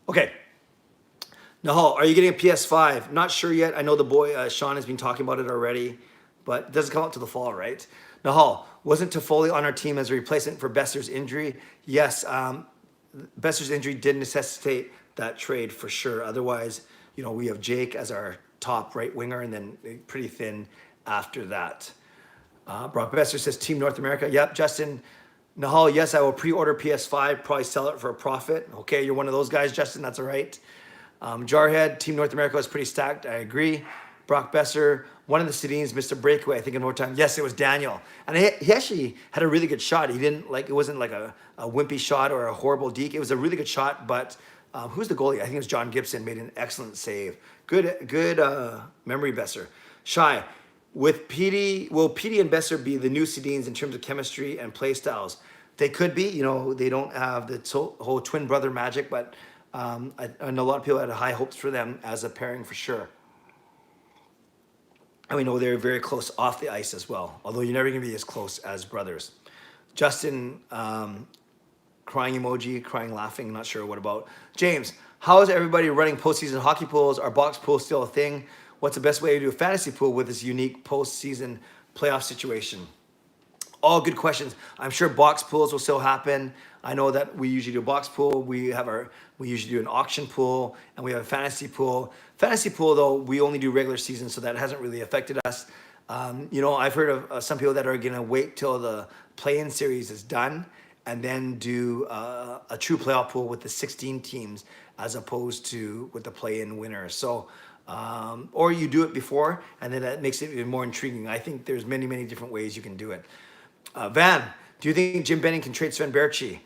Okay. Nahal, are you getting a PS5? Not sure yet. I know the boy, Sean, has been talking about it already. but it doesn't come out to the fall, right? Nahal, wasn't Toffoli on our team as a replacement for Boeser's injury? Yes, Boeser's injury did necessitate that trade for sure. Otherwise, we have Jake as our top right winger and then pretty thin after that. Brock Boeser says Team North America. Yep, Justin Nahal, yes, I will pre-order PS5, probably sell it for a profit. Okay, you're one of those guys, Justin, that's all right. Jarhead, Team North America is pretty stacked. I agree. Brock Boeser, one of the Sedins missed a breakaway, I think, in overtime. Yes, it was Daniel. And he actually had a really good shot. It wasn't like a wimpy shot or a horrible deke. It was a really good shot, but who's the goalie? I think it was John Gibson, made an excellent save. Good memory, Boeser. Shy, will Petey and Boeser be the new Sedins in terms of chemistry and play styles? They could be. They don't have the whole twin brother magic, but I know a lot of people had high hopes for them as a pairing for sure. And we know they're very close off the ice as well, although you're never going to be as close as brothers. Justin, crying emoji, crying laughing, not sure what about. James, how is everybody running postseason hockey pools? Are box pools still a thing? What's the best way to do a fantasy pool with this unique postseason playoff situation? All good questions. I'm sure box pools will still happen. I know that we usually do a box pool. We usually do an auction pool, and we have a fantasy pool. Fantasy pool, though, we only do regular season, so that hasn't really affected us. I've heard of some people that are going to wait till the play-in series is done and then do a true playoff pool with the 16 teams as opposed to with the play-in winner. So, or you do it before, and then that makes it even more intriguing. I think there's many, many different ways you can do it. Van, do you think Jim Benning can trade Sven Berchi?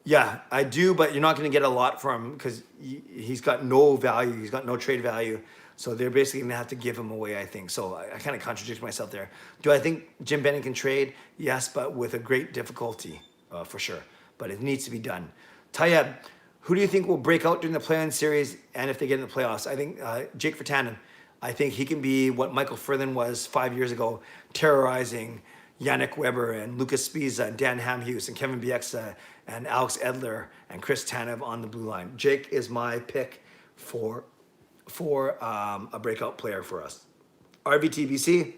Yeah, I do, but you're not going to get a lot from him because he's got no value. He's got no trade value. So they're basically going to have to give him away, I think. So I kind of contradict myself there. Do I think Jim Benning can trade? Yes, but with a great difficulty, for sure. But it needs to be done. Tayeb, who do you think will break out during the play-in series and if they get in the playoffs? I think Jake Virtanen. I think he can be what Michael Furlan was 5 years ago, terrorizing Yannick Weber and Lucas Spiza and Dan Hamhuis and Kevin Bieksa and Alex Edler and Chris Tanev on the blue line. Jake is my pick for a breakout player for us. RVTBC,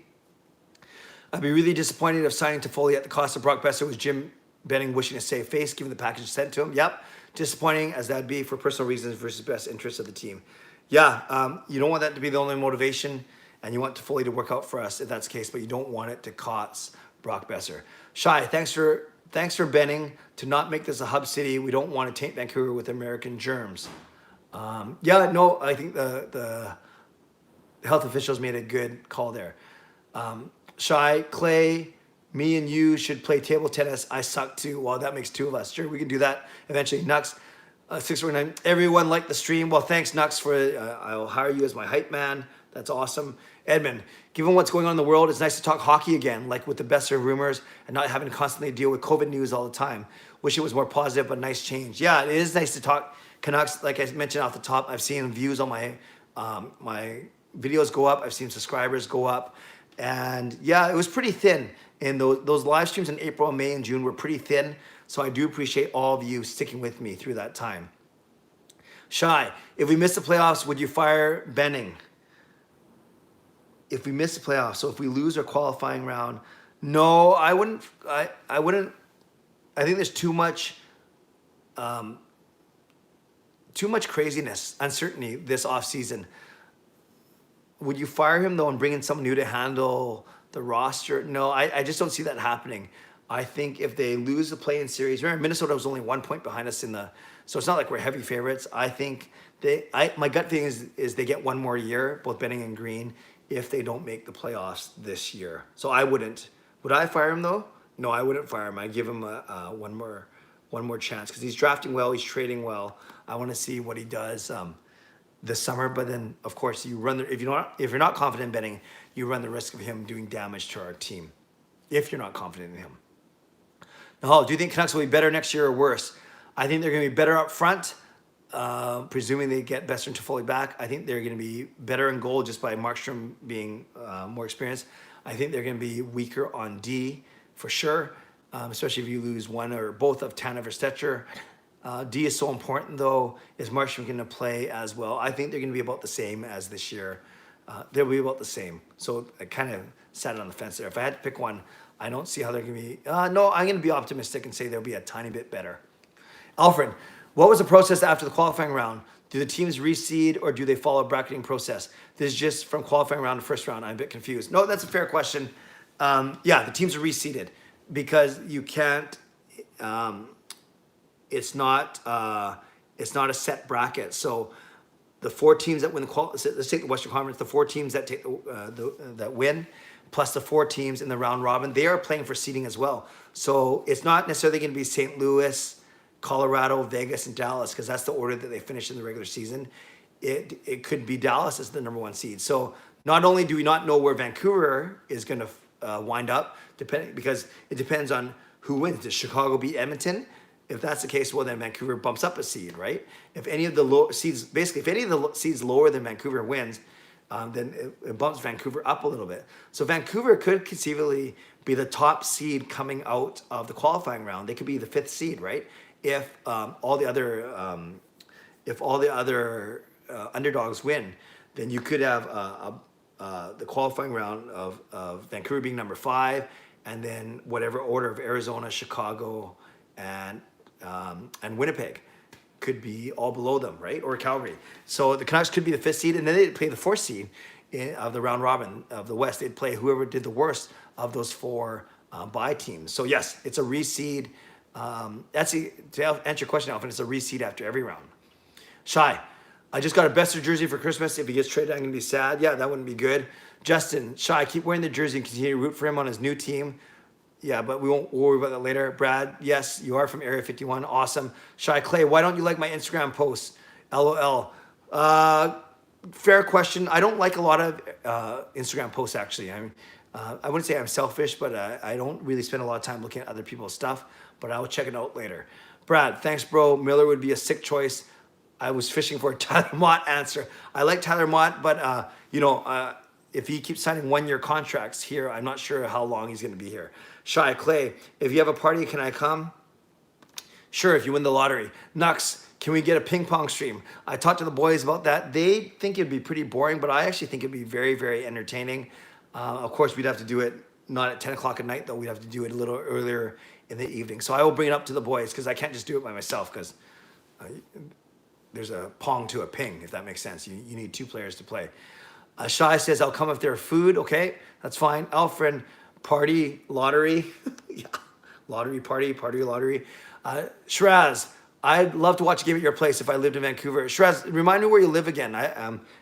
I'd be really disappointed if signing Toffoli at the cost of Brock Boeser was Jim Benning wishing to save face given the package sent to him. Yep, disappointing as that'd be for personal reasons versus best interests of the team. Yeah, you don't want that to be the only motivation, and you want Toffoli to work out for us if that's the case, but you don't want it to cost Brock Boeser. Shy, thanks for Benning to not make this a hub city. We don't want to taint Vancouver with American germs. Yeah, no, I think the health officials made a good call there. Shy, Clay, me and you should play table tennis. I suck too. Well, that makes two of us. Sure, we can do that eventually. Nux, 649. Everyone liked the stream. Well, thanks, Nux, for I'll hire you as my hype man. That's awesome. Edmund, given what's going on in the world, it's nice to talk hockey again, like with the Boeser rumors and not having to constantly deal with COVID news all the time. Wish it was more positive, but nice change. Yeah, it is nice to talk Canucks. Like I mentioned off the top, I've seen views on my my videos go up. I've seen subscribers go up. And yeah, it was pretty thin. And those live streams in April, May, and June were pretty thin. So I do appreciate all of you sticking with me through that time. Shy, if we miss the playoffs, would you fire Benning? If we miss the playoffs, so if we lose our qualifying round, no, I wouldn't. I wouldn't. I think there's too much craziness, uncertainty this offseason. Would you fire him though and bring in someone new to handle the roster? No, I just don't see that happening. I think if they lose the play-in series, remember Minnesota was only 1 point behind us so it's not like we're heavy favorites. I think my gut feeling is they get one more year, both Benning and Green, if they don't make the playoffs this year. So I wouldn't. Would I fire him though? No, I wouldn't fire him. I'd give him one more chance because he's drafting well, he's trading well. I want to see what he does this summer. But then, of course, if you're not confident in Benning, you run the risk of him doing damage to our team. If you're not confident in him. Now, do you think Canucks will be better next year or worse? I think they're going to be better up front. Presuming they get Boeser and Toffoli back, I think they're going to be better in goal just by Markstrom being more experienced. I think they're going to be weaker on D for sure, especially if you lose one or both of Tanev or Stetcher. D is so important though. Is Markstrom going to play as well? I think they're going to be about the same as this year. they'll be about the same. So I kind of sat on the fence there. If I had to pick one, I don't see how they're going to be. No, I'm going to be optimistic and say they'll be a tiny bit better. Alfred, what was the process after the qualifying round? Do the teams reseed or do they follow a bracketing process? This is just from qualifying round to first round. I'm a bit confused. No, that's a fair question. Yeah, the teams are reseeded because you can't. It's not a set bracket. So the 4 teams that win the let's take the Western Conference. The 4 teams that take that win, plus the 4 teams in the round robin, they are playing for seeding as well. So it's not necessarily going to be St. Louis, Colorado, Vegas, and Dallas, because that's the order that they finished in the regular season. It could be Dallas as the number 1 seed. So not only do we not know where Vancouver is going to wind up, because it depends on who wins. Does Chicago beat Edmonton? If that's the case, well, then Vancouver bumps up a seed, right? If any of the seeds lower than Vancouver wins, then it bumps Vancouver up a little bit. So Vancouver could conceivably be the top seed coming out of the qualifying round. They could be the 5th seed, right? If all the other underdogs win, then you could have the qualifying round of Vancouver being number 5, and then whatever order of Arizona, Chicago, and Winnipeg could be all below them, right? Or Calgary. So the Canucks could be the 5th seed, and then they'd play the 4th seed of the round robin of the West. They'd play whoever did the worst of those 4 bye teams. So yes, it's a reseed. To answer your question, Alvin, it's a reseed after every round. Shy, I just got a Boeser jersey for Christmas. If he gets traded, I'm going to be sad. Yeah, that wouldn't be good. Justin, Shy, keep wearing the jersey and continue to root for him on his new team. Yeah, but we won't worry about that later. Brad, yes, you are from Area 51. Awesome. Shy Clay, why don't you like my Instagram posts? LOL. Fair question. I don't like a lot of Instagram posts, actually. I wouldn't say I'm selfish, but I don't really spend a lot of time looking at other people's stuff, but I will check it out later. Brad, thanks, bro. Miller would be a sick choice. I was fishing for a Tyler Mott answer. I like Tyler Mott, but, if he keeps signing 1-year contracts here, I'm not sure how long he's going to be here. Shy Clay, if you have a party, can I come? Sure, if you win the lottery. Nux, can we get a ping pong stream? I talked to the boys about that. They think it'd be pretty boring, but I actually think it'd be very, very entertaining. Of course, we'd have to do it not at 10 o'clock at night, though. We'd have to do it a little earlier in the evening. So I will bring it up to the boys because I can't just do it by myself because there's a pong to a ping, if that makes sense. You need 2 players to play. Shy says, I'll come if there's food. Okay, that's fine. Alfred, party, lottery. Yeah, lottery, party, lottery. Shiraz, I'd love to watch a game at your place if I lived in Vancouver. Shiraz, remind me where you live again.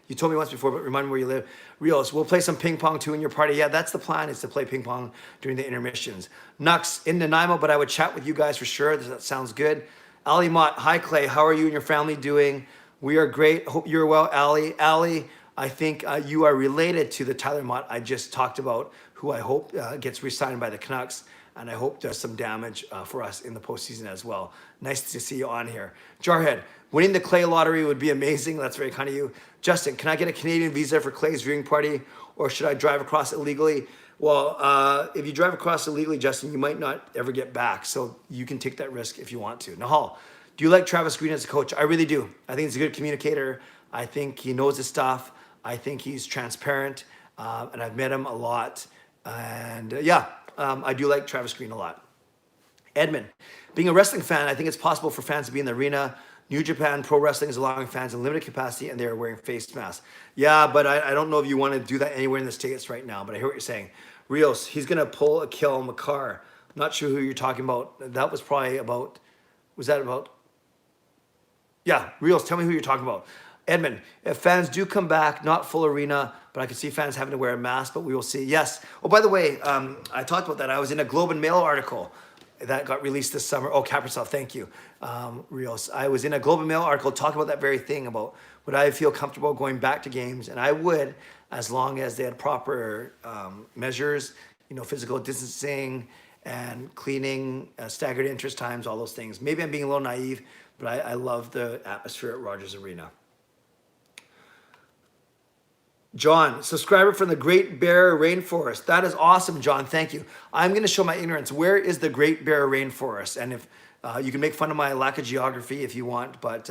You told me once before, but remind me where you live. Rios, we'll play some ping pong too in your party. Yeah, that's the plan, is to play ping pong during the intermissions. Nux, in Nanaimo, but I would chat with you guys for sure. That sounds good. Ali Mott, hi Clay, how are you and your family doing? We are great. Hope you're well, Ali. Ali, I think you are related to the Tyler Mott I just talked about, who I hope gets re-signed by the Canucks, and I hope does some damage for us in the postseason as well. Nice to see you on here. Jarhead, winning the Clay lottery would be amazing. That's very kind of you. Justin, can I get a Canadian visa for Clay's viewing party, or should I drive across illegally? Well, if you drive across illegally, Justin, you might not ever get back, so you can take that risk if you want to. Nahal, do you like Travis Green as a coach? I really do. I think he's a good communicator. I think he knows his stuff. I think he's transparent, and I've met him a lot. And I do like Travis Green a lot. Edmund, being a wrestling fan, I think it's possible for fans to be in the arena. New Japan Pro Wrestling is allowing fans in limited capacity, and they are wearing face masks. Yeah, but I don't know if you want to do that anywhere in the States right now, but I hear what you're saying. Rios, he's going to pull a Kill McCarr. Not sure who you're talking about. That was probably about, was that about? Yeah, Rios, tell me who you're talking about. Edmund, if fans do come back, not full arena, but I can see fans having to wear a mask, but we will see. Yes. Oh, by the way, I talked about that. I was in a Globe and Mail article that got released this summer. Oh, Capricel, thank you, Rios. I was in a Globe and Mail article talking about that very thing, about would I feel comfortable going back to games, and I would, as long as they had proper measures, physical distancing and cleaning, staggered interest times, all those things. Maybe I'm being a little naive, but I love the atmosphere at Rogers Arena. John, subscriber from the Great Bear Rainforest. That is awesome, John. Thank you. I'm going to show my ignorance. Where is the Great Bear Rainforest? And if you can make fun of my lack of geography if you want, but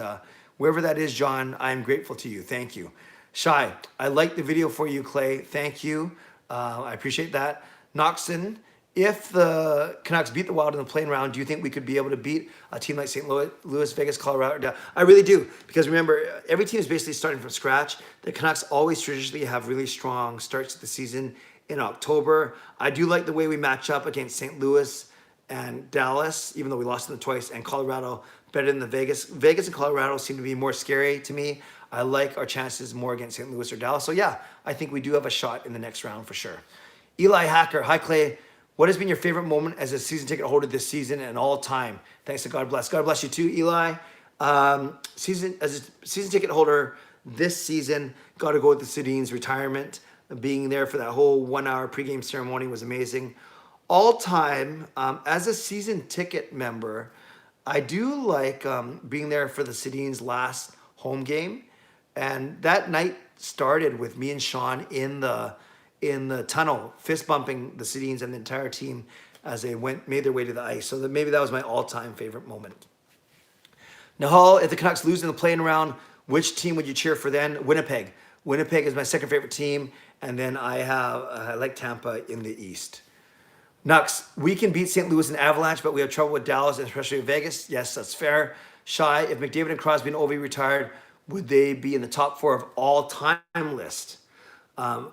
wherever that is, John, I'm grateful to you. Thank you. Shy, I like the video for you, Clay. Thank you. I appreciate that. Noxon, if the Canucks beat the Wild in the playing round, do you think we could be able to beat a team like St. Louis, Vegas, Colorado? I really do, because remember, every team is basically starting from scratch. The Canucks always traditionally have really strong starts to the season in October. I do like the way we match up against St. Louis and Dallas, even though we lost them twice, and Colorado better than the Vegas. Vegas and Colorado seem to be more scary to me. I like our chances more against St. Louis or Dallas. So yeah, I think we do have a shot in the next round for sure. Eli Hacker, hi Clay. What has been your favorite moment as a season ticket holder this season and all time? Thanks to God bless. God bless you too, Eli. As a season ticket holder this season, got to go with the Sedin's retirement. Being there for that whole 1 hour pregame ceremony was amazing. All time, as a season ticket member, I do like being there for the Sedin's last home game. And that night started with me and Sean in the tunnel, fist bumping the Sedins and the entire team as they made their way to the ice. So maybe that was my all-time favorite moment. Nahal, if the Canucks lose in the playing round, which team would you cheer for then? Winnipeg. Winnipeg is my second favorite team, and then I like Tampa in the East. Nux, we can beat St. Louis and Avalanche, but we have trouble with Dallas and especially Vegas. Yes, that's fair. Shy, if McDavid and Crosby and Ovi retired, would they be in the top 4 of all time list? Not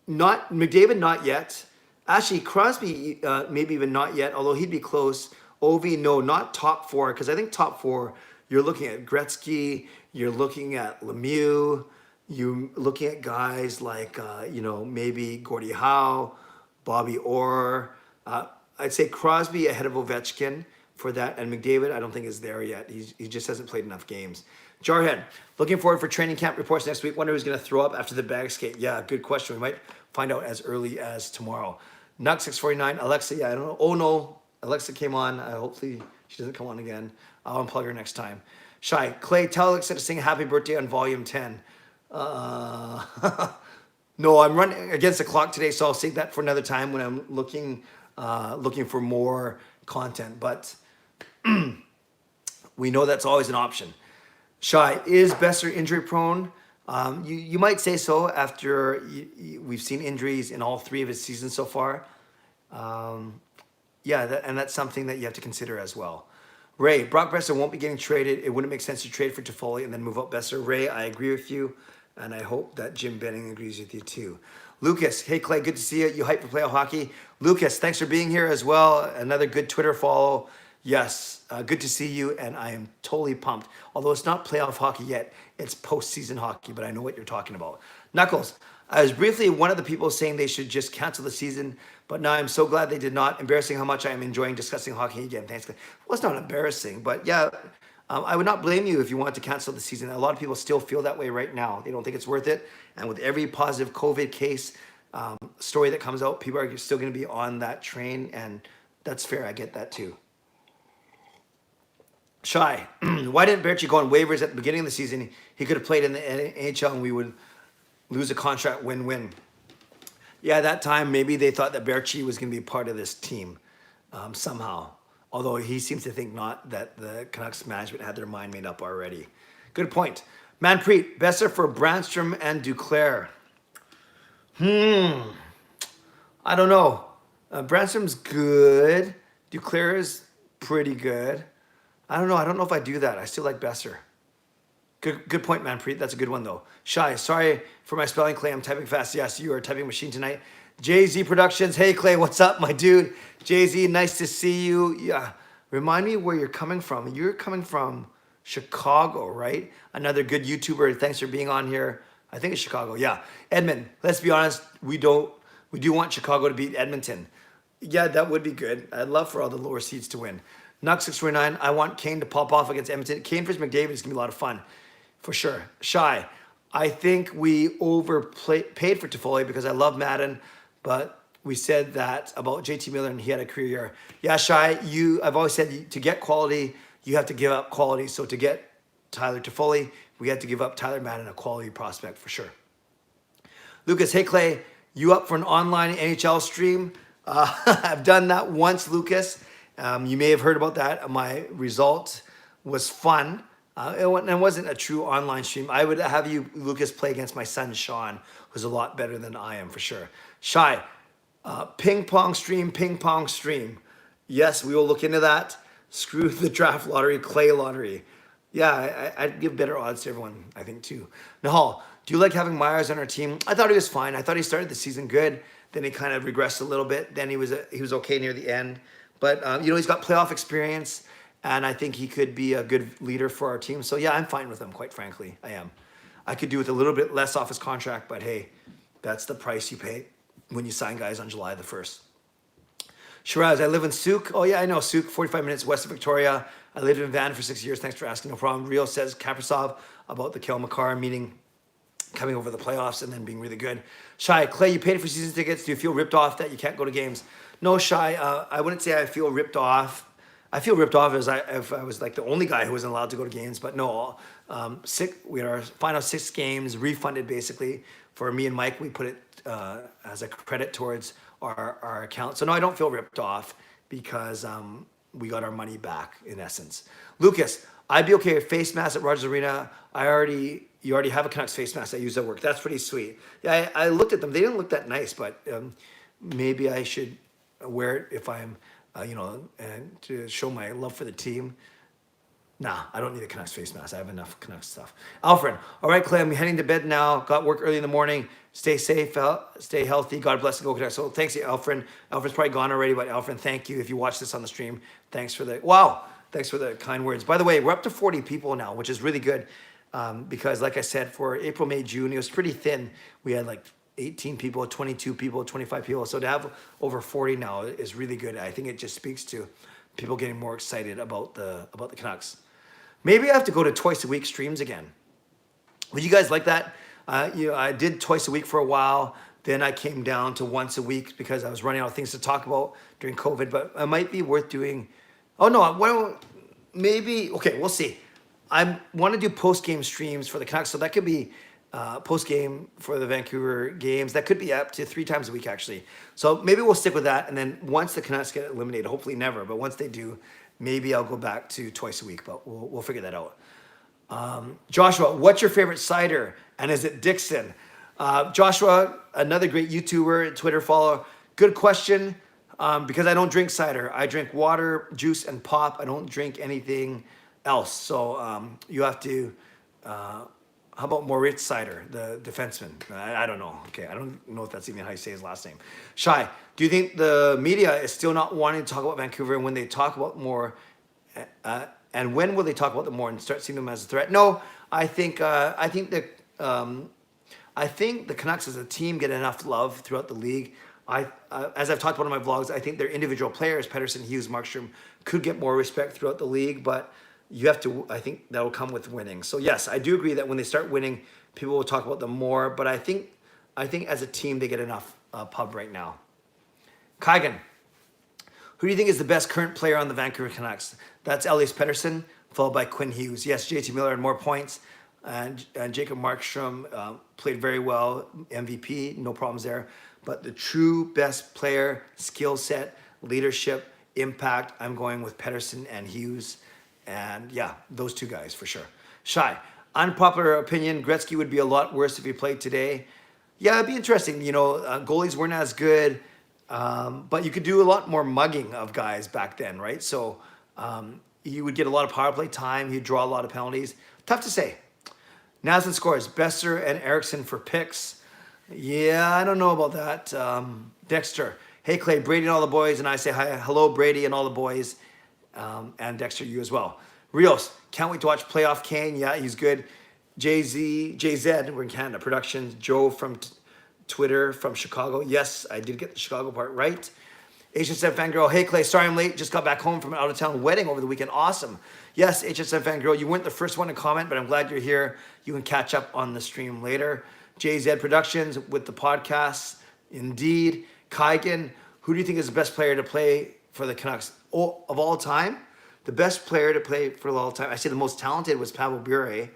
McDavid, not yet. Actually, Crosby, maybe even not yet, although he'd be close. Ovi, no, not top 4, because I think top 4, you're looking at Gretzky, you're looking at Lemieux, you're looking at guys like, maybe Gordie Howe, Bobby Orr. I'd say Crosby ahead of Ovechkin for that, and McDavid I don't think is there yet. He just hasn't played enough games. Jarhead, looking forward for training camp reports next week. Wonder who's going to throw up after the bag skate. Yeah, good question. We might find out as early as tomorrow. Nux 649, Alexa, yeah, I don't know. Oh no, Alexa came on. Hopefully she doesn't come on again. I'll unplug her next time. Shy, Clay, tell Alexa to sing happy birthday on volume 10. No, I'm running against the clock today, so I'll save that for another time when I'm looking for more content. But we know that's always an option. Shy, is Boeser injury prone? You might say so after we've seen injuries in all 3 of his seasons so far. And that's something that you have to consider as well. Ray, Brock Boeser won't be getting traded. It wouldn't make sense to trade for Toffoli and then move up Boeser. Ray, I agree with you, and I hope that Jim Benning agrees with you too. Lucas, hey Clay, good to see you. You hyped for playoff hockey. Lucas, thanks for being here as well. Another good Twitter follow. Yes, good to see you, and I am totally pumped. Although it's not playoff hockey yet, it's postseason hockey, but I know what you're talking about. Knuckles, I was briefly one of the people saying they should just cancel the season, but now I'm so glad they did not. Embarrassing how much I am enjoying discussing hockey again. Thanks. Well, it's not embarrassing, but yeah, I would not blame you if you want to cancel the season. A lot of people still feel that way right now. They don't think it's worth it. And with every positive COVID case story that comes out, people are still going to be on that train, and that's fair. I get that too. Shy, why didn't Berchi go on waivers at the beginning of the season? He could have played in the NHL and we would lose a contract win-win. Yeah, that time maybe they thought that Berchi was going to be part of this team somehow. Although he seems to think not, that the Canucks management had their mind made up already. Good point. Manpreet, Boeser for Brandstrom and Duclair. I don't know. Brandstrom's good. Duclair is pretty good. I don't know. I don't know if I do that. I still like Boeser. Good point, Manpreet. That's a good one, though. Shy, sorry for my spelling, Clay. I'm typing fast. Yes, you are a typing machine tonight. Jay-Z Productions. Hey, Clay, what's up, my dude? Jay-Z, nice to see you. Yeah, remind me where you're coming from. You're coming from Chicago, right? Another good YouTuber. Thanks for being on here. I think it's Chicago. Yeah. Edmund, let's be honest. We do want Chicago to beat Edmonton. Yeah, that would be good. I'd love for all the lower seeds to win. Nux 649, I want Kane to pop off against Edmonton. Kane versus McDavid is going to be a lot of fun, for sure. Shy, I think we overpaid for Toffoli because I love Madden, but we said that about JT Miller and he had a career year. Yeah, Shy, I've always said to get quality, you have to give up quality. So to get Tyler Toffoli, we had to give up Tyler Madden, a quality prospect for sure. Lucas, hey Clay, you up for an online NHL stream? I've done that once, Lucas. You may have heard about that. My result was fun. It wasn't a true online stream. I would have you, Lucas, play against my son, Sean, who's a lot better than I am for sure. Shy, ping pong stream, ping pong stream. Yes, we will look into that. Screw the draft lottery, clay lottery. Yeah, I'd give better odds to everyone, I think, too. Nahal, do you like having Myers on our team? I thought he was fine. I thought he started the season good. Then he kind of regressed a little bit. Then he was okay near the end. But, he's got playoff experience, and I think he could be a good leader for our team. So, yeah, I'm fine with him, quite frankly. I am. I could do with a little bit less off his contract, but, hey, that's the price you pay when you sign guys on July the 1st. Shiraz, I live in Souk. Oh, yeah, I know Souk, 45 minutes west of Victoria. I lived in Van for 6 years. Thanks for asking. No problem. Rio says Kaprasov about the Kel McCarr meeting coming over the playoffs and then being really good. Shai, Clay, you paid for season tickets. Do you feel ripped off that you can't go to games? No, Shai, I wouldn't say I feel ripped off. I feel ripped off if I was like the only guy who wasn't allowed to go to games. But no, we had our final 6 games refunded basically. For me and Mike, we put it as a credit towards our account. So no, I don't feel ripped off because we got our money back in essence. Lucas, I'd be okay with face mask at Rogers Arena. You already have a Canucks face mask I use at work. That's pretty sweet. Yeah, I looked at them. They didn't look that nice, but maybe I should wear it if I'm, and to show my love for the team. Nah, I don't need a Canucks face mask. I have enough Canucks stuff. Alfred, all right, Clay, I'm heading to bed now. Got work early in the morning. Stay safe, stay healthy. God bless and go Canucks. So thanks, Alfred. Alfred's probably gone already, but Alfred, thank you. If you watch this on the stream, thanks for the kind words. By the way, we're up to 40 people now, which is really good because, like I said, for April, May, June, it was pretty thin. We had like 18 people, 22 people, 25 people. So to have over 40 now is really good. I think it just speaks to people getting more excited about the Canucks. Maybe I have to go to twice a week streams again. Would you guys like that? I did twice a week for a while. Then I came down to once a week because I was running out of things to talk about during COVID. But it might be worth doing. Oh no, maybe. Okay, we'll see. I want to do post-game streams for the Canucks, so that could be post-game for the Vancouver games. That could be up to 3 times a week, actually. So maybe we'll stick with that. And then once the Canucks get eliminated, hopefully never, but once they do, maybe I'll go back to twice a week. But we'll figure that out. Joshua, what's your favorite cider? And is it Dixon? Joshua, another great YouTuber, Twitter follow. Good question. Because I don't drink cider. I drink water, juice, and pop. I don't drink anything else. So you have to, how about Moritz Cider, the defenseman? I don't know. Okay, I don't know if that's even how you say his last name. Shai, do you think the media is still not wanting to talk about Vancouver, and when they talk about more, and when will they talk about them more and start seeing them as a threat? No, I think the Canucks as a team get enough love throughout the league. As I've talked about in my vlogs, I think their individual players, Pettersson, Hughes, Markstrom, could get more respect throughout the league, but I think that will come with winning. So yes, I do agree that when they start winning, people will talk about them more, but I think as a team, they get enough pub right now. Kaigan, who do you think is the best current player on the Vancouver Canucks? That's Elias Pettersson, followed by Quinn Hughes. Yes, JT Miller had more points, and Jacob Markstrom played very well, MVP, no problems there. But the true best player, skill set, leadership, impact, I'm going with Pettersson and Hughes. And yeah, those 2 guys for sure. Shai, unpopular opinion, Gretzky would be a lot worse if he played today. Yeah, it'd be interesting. Goalies weren't as good, but you could do a lot more mugging of guys back then, right? So you would get a lot of power play time. He'd draw a lot of penalties. Tough to say. Naslin scores. Boeser and Eriksson for picks. Yeah, I don't know about that. Dexter, hey Clay, Brady and all the boys, and I say hi, hello Brady and all the boys, and Dexter, you as well. Rios, can't wait to watch Playoff Kane. Yeah, he's good. JZ, we're in Canada. Productions. Joe from Twitter from Chicago. Yes, I did get the Chicago part right. HSM Fangirl, hey Clay, sorry I'm late. Just got back home from an out-of-town wedding over the weekend. Awesome. Yes, HSM Fangirl, you weren't the first one to comment, but I'm glad you're here. You can catch up on the stream later. JZ Productions with the podcasts. Indeed. Kaigan, who do you think is the best player to play for the Canucks of all time? The best player to play for all time, I say the most talented was Pavel Bure,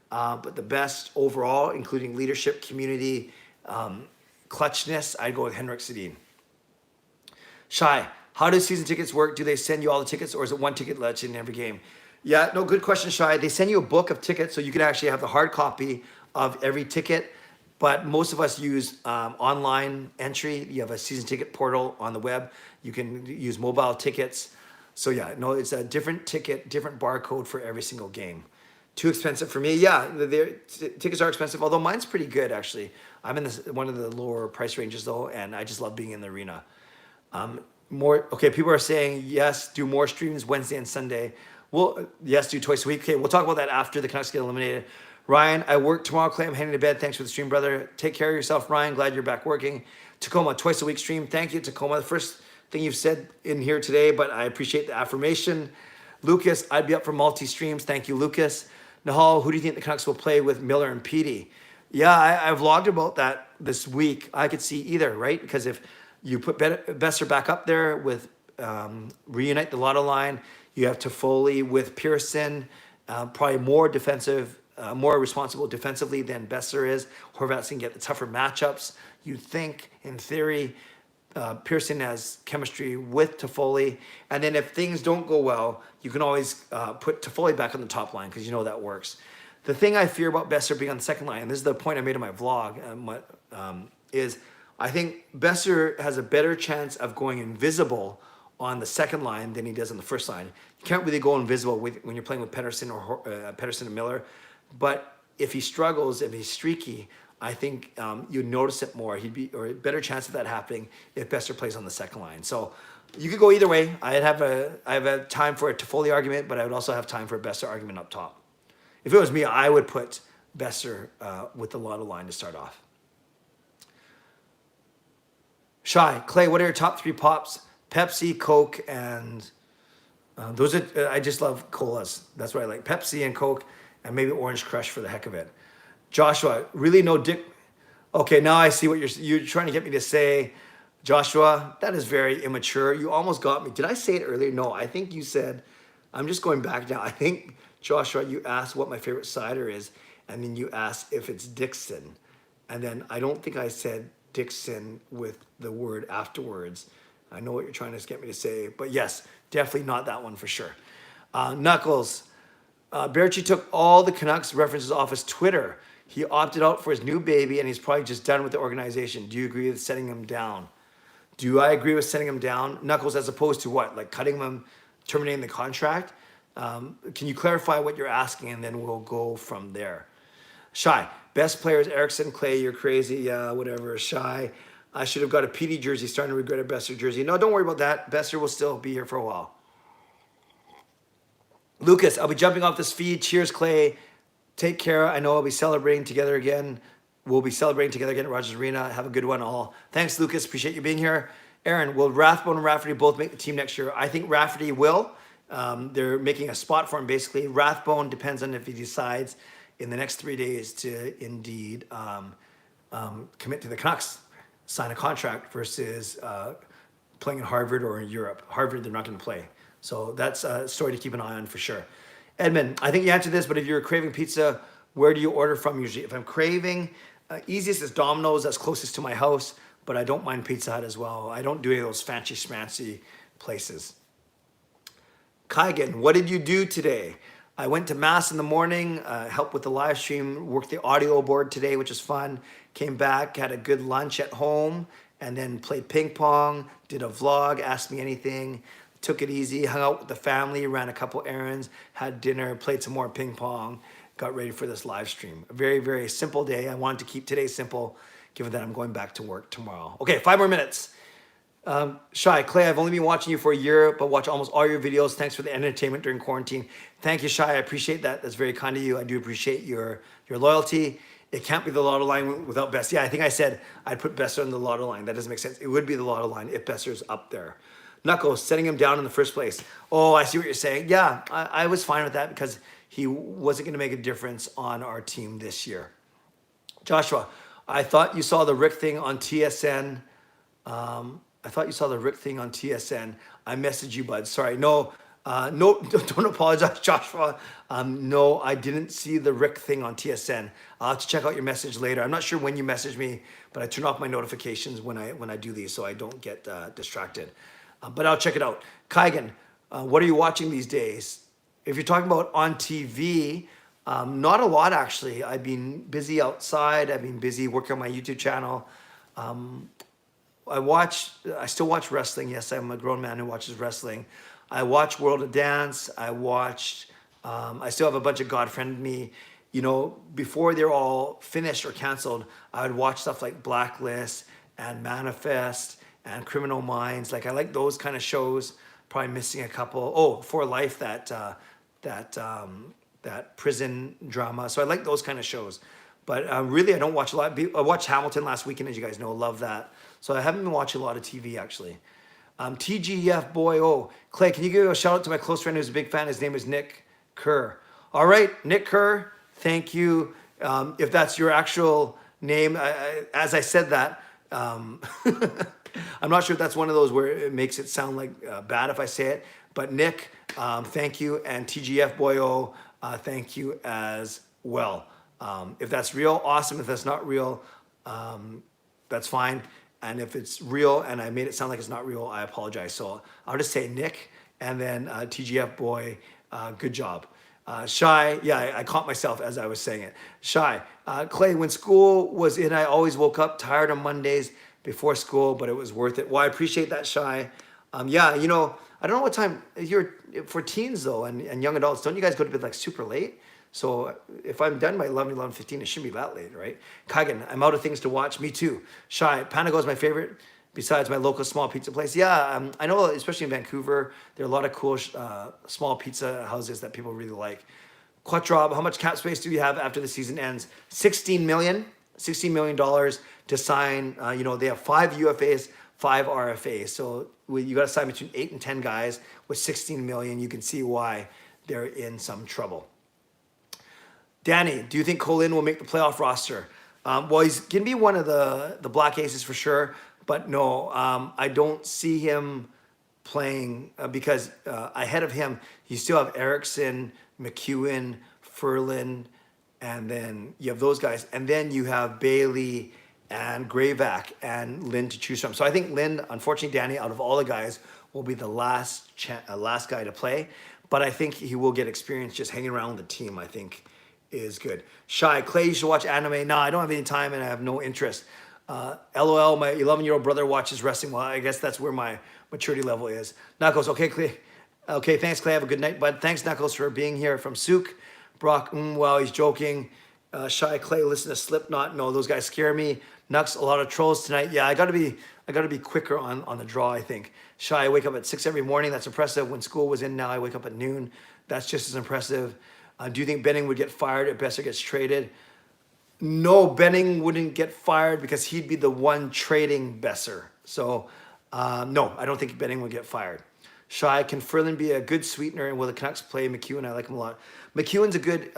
but the best overall, including leadership, community, clutchness, I'd go with Henrik Sedin. Shai, how do season tickets work? Do they send you all the tickets, or is it one ticket let you in every game? Yeah, no, good question, Shai. They send you a book of tickets, so you can actually have the hard copy of every ticket. But most of us use online entry. You have a season ticket portal on the web. You can use mobile tickets. So yeah, no, it's a different ticket, different barcode for every single game. Too expensive for me. Yeah, tickets are expensive. Although mine's pretty good actually. I'm in one of the lower price ranges though, and I just love being in the arena. More okay. People are saying yes. Do more streams Wednesday and Sunday. Well, yes, do twice a week. Okay, we'll talk about that after the Canucks get eliminated. Ryan, I work tomorrow. Clay, I'm heading to bed. Thanks for the stream, brother. Take care of yourself, Ryan. Glad you're back working. Tacoma, twice a week stream. Thank you, Tacoma. The first thing you've said in here today, but I appreciate the affirmation. Lucas, I'd be up for multi streams. Thank you, Lucas. Nahal, who do you think the Canucks will play with, Miller and Petey? Yeah, I vlogged about that this week. I could see either, right? Because if you put Boeser back up there with reunite the Lotto line, you have Toffoli with Pearson, probably more defensive, more responsible defensively than Boeser is. Horvat's can get the tougher matchups. You'd think, in theory, Pearson has chemistry with Toffoli. And then if things don't go well, you can always put Toffoli back on the top line because you know that works. The thing I fear about Boeser being on the second line, and this is the point I made in my vlog, is I think Boeser has a better chance of going invisible on the second line than he does on the first line. You can't really go invisible when you're playing with Pettersson or Pettersson and Miller. But if he struggles, if he's streaky, I think you'd notice it more. He'd be or a better chance of that happening if Boeser plays on the second line. So you could go either way. I have a time for a Toffoli argument, but I would also have time for a Boeser argument up top. If it was me, I would put Boeser with the Lotto line to start off. Shy, Clay, what are your top three pops? Pepsi, Coke, and those are, I just love colas. That's what I like. Pepsi and Coke, and maybe Orange Crush for the heck of it. Joshua, really no dick. Okay, now I see what you're trying to get me to say. Joshua, that is very immature. You almost got me. Did I say it earlier? No, I think you said, I'm just going back now. I think, Joshua, you asked what my favorite cider is, and then you asked if it's Dixon. And then I don't think I said Dixon with the word afterwards. I know what you're trying to get me to say, but yes, definitely not that one for sure. Knuckles, Berchi took all the Canucks references off his Twitter. He opted out for his new baby, and he's probably just done with the organization. Do you agree with setting him down? Do I agree with setting him down? Knuckles, as opposed to what? Like cutting him, terminating the contract? Can you clarify what you're asking, and then we'll go from there. Shy, best players, Erickson, Clay, you're crazy. Yeah, whatever. Shy, I should have got a PD jersey, starting to regret a Boeser jersey. No, don't worry about that. Boeser will still be here for a while. Lucas, I'll be jumping off this feed. Cheers, Clay. Take care. I know I'll be celebrating together again. We'll be celebrating together again at Rogers Arena. Have a good one all. Thanks, Lucas. Appreciate you being here. Aaron, will Rathbone and Rafferty both make the team next year? I think Rafferty will. They're making a spot for him, basically. Rathbone depends on if he decides in the next 3 days to indeed commit to the Canucks, sign a contract versus playing in Harvard or in Europe. Harvard, they're not going to play. So that's a story to keep an eye on for sure. Edmund, I think you answered this, but if you're craving pizza, where do you order from usually? If I'm craving, easiest is Domino's, that's closest to my house, but I don't mind Pizza Hut as well. I don't do any of those fancy schmancy places. Kaigan, what did you do today? I went to Mass in the morning, helped with the live stream, worked the audio board today, which was fun. Came back, had a good lunch at home, and then played ping pong, did a vlog, asked me anything, took it easy, hung out with the family, ran a couple errands, had dinner, played some more ping pong, got ready for this live stream. A very, very simple day. I wanted to keep today simple, given that I'm going back to work tomorrow. Okay, 5 more minutes. Shai, Clay, I've only been watching you for a year, but watch almost all your videos. Thanks for the entertainment during quarantine. Thank you, Shai. I appreciate that. That's very kind of you. I do appreciate your loyalty. It can't be the Lotto line without Boeser. Yeah, I think I said I'd put Boeser on the Lotto line. That doesn't make sense. It would be the Lotto line if Boeser's up there. Knuckles, setting him down in the first place. Oh, I see what you're saying. Yeah, I was fine with that because he wasn't going to make a difference on our team this year. Joshua, I thought you saw the Rick thing on TSN. I messaged you, bud. Sorry. No, don't apologize, Joshua. No, I didn't see the Rick thing on TSN. I'll have to check out your message later. I'm not sure when you messaged me, but I turn off my notifications when I do these so I don't get distracted. But I'll check it out. Kaigan, what are you watching these days? if you're talking about on TV, not a lot actually. I've been busy outside. I've been busy working on my YouTube channel. I still watch wrestling. Yes, I'm a grown man who watches wrestling. I watch World of Dance. I still have a bunch of God Friend Me. You know, before they're all finished or canceled, I would watch stuff like Blacklist and Manifest and Criminal Minds. Like I like those kind of shows. Probably missing a couple. Oh, For Life, that prison drama. So I like those kind of shows. But really, I don't watch a lot. I watched Hamilton last weekend, as you guys know. Love that. So I haven't been watching a lot of TV, actually. TGF boy, oh, Clay, can you give a shout out to my close friend who's a big fan? His name is Nick Kerr. All right, Nick Kerr, thank you. If that's your actual name, as I said that, I'm not sure if that's one of those where it makes it sound like bad if I say it. But Nick, thank you. And TGF boyo, thank you as well. If that's real, awesome. If that's not real, that's fine. And if it's real and I made it sound like it's not real, I apologize. So I'll just say Nick and then TGF boy, good job. Shy, yeah, I caught myself as I was saying it. Shy, Clay, when school was in, I always woke up tired on Mondays before school, but it was worth it. Well, I appreciate that, Shy. Yeah, you know, I don't know what time, for teens though, and young adults, don't you guys go to bed like super late? So if I'm done by 11:15, it shouldn't be that late, right? Kagan, I'm out of things to watch. Me too. Shy, Panago is my favorite besides my local small pizza place. Yeah, I know, especially in Vancouver, there are a lot of cool small pizza houses that people really like. Quattrob, how much cap space do you have after the season ends? $16 million to sign. You know, they have 5 UFAs, 5 RFAs. So you got to sign between 8 and 10 guys with $16 million. You can see why they're in some trouble. Danny, do you think Colin will make the playoff roster? Well, he's going to be one of the Black Aces for sure, but no, I don't see him playing because ahead of him, you still have Eriksson, McEwen, Ferlin, and then you have those guys. And then you have Bailey and Gravac and Lynn to choose from. So I think Lynn, unfortunately, Danny, out of all the guys, will be the last guy to play. But I think he will get experience just hanging around the team, I think, is good. Shy, Clay, you should watch anime. No, I don't have any time and I have no interest. LOL, my 11-year-old brother watches wrestling. Well, I guess that's where my maturity level is. Knuckles, okay, Clay. Okay, thanks, Clay. Have a good night, bud. Thanks, Knuckles, for being here. From Souk. Brock, wow, he's joking. Shy, Clay, listen to Slipknot. No, those guys scare me. Nux, a lot of trolls tonight. Yeah, I gotta be quicker on the draw, I think. Shy, I wake up at 6 every morning. That's impressive. When school was in, now I wake up at noon. That's just as impressive. Do you think Benning would get fired if Boeser gets traded? No, Benning wouldn't get fired because he'd be the one trading Boeser. So, no, I don't think Benning would get fired. Shy, can Ferlin be a good sweetener and will the Canucks play McEwen? I like him a lot. McEwen's a good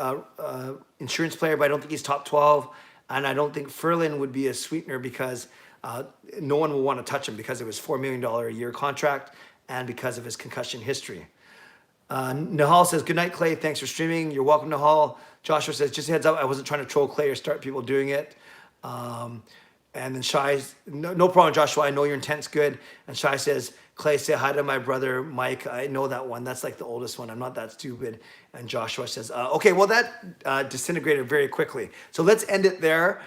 insurance player, but I don't think he's top 12. And I don't think Ferlin would be a sweetener because no one will want to touch him because of his $4 million a year contract and because of his concussion history. Nahal says, good night, Clay. Thanks for streaming. You're welcome, Nahal. Joshua says, just a heads up, I wasn't trying to troll Clay or start people doing it. And then Shai, no problem, Joshua. I know your intent's good. And Shai says, Clay, say hi to my brother, Mike. I know that one. That's like the oldest one. I'm not that stupid. And Joshua says, okay, well, that disintegrated very quickly. So let's end it there.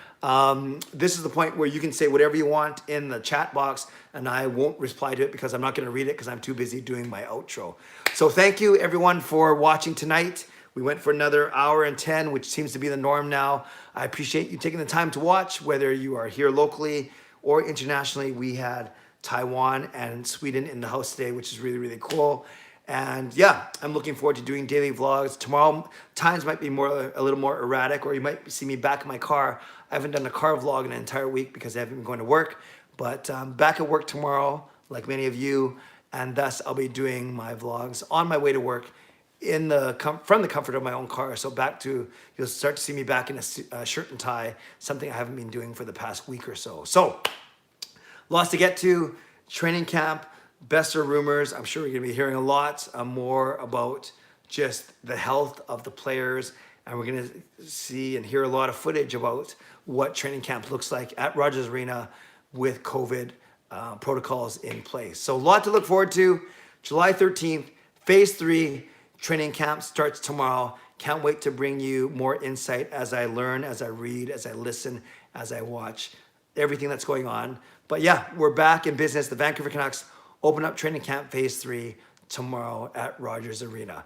This is the point where you can say whatever you want in the chat box, and I won't reply to it because I'm not going to read it because I'm too busy doing my outro. So thank you, everyone, for watching tonight. We went for another hour and 10, which seems to be the norm now. I appreciate you taking the time to watch, whether you are here locally or internationally. We had Taiwan and Sweden in the house today, which is really, really cool. And yeah, I'm looking forward to doing daily vlogs. Tomorrow, times might be a little more erratic, or you might see me back in my car. I haven't done a car vlog in an entire week because I haven't been going to work. But back at work tomorrow, like many of you, and thus I'll be doing my vlogs on my way to work from the comfort of my own car. So you'll start to see me back in a shirt and tie, something I haven't been doing for the past week or so. So, lots to get to. Training camp, Boeser rumors. I'm sure we're going to be hearing a lot more about just the health of the players. And we're going to see and hear a lot of footage about what training camp looks like at Rogers Arena with COVID protocols in place. So a lot to look forward to. July 13th, Phase 3. Training camp starts tomorrow. Can't wait to bring you more insight as I learn, as I read, as I listen, as I watch everything that's going on. But yeah, we're back in business. The Vancouver Canucks open up training camp phase 3 tomorrow at Rogers Arena.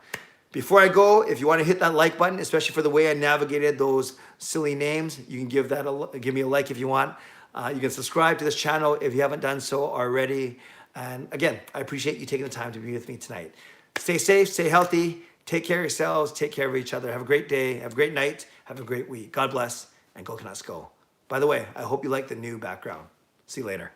Before I go, if you want to hit that like button, especially for the way I navigated those silly names, you can give me a like if you want. You can subscribe to this channel if you haven't done so already. And again, I appreciate you taking the time to be with me tonight. Stay safe, stay healthy, take care of yourselves, take care of each other. Have a great day, have a great night, have a great week. God bless, and go Canucks go. By the way, I hope you like the new background. See you later.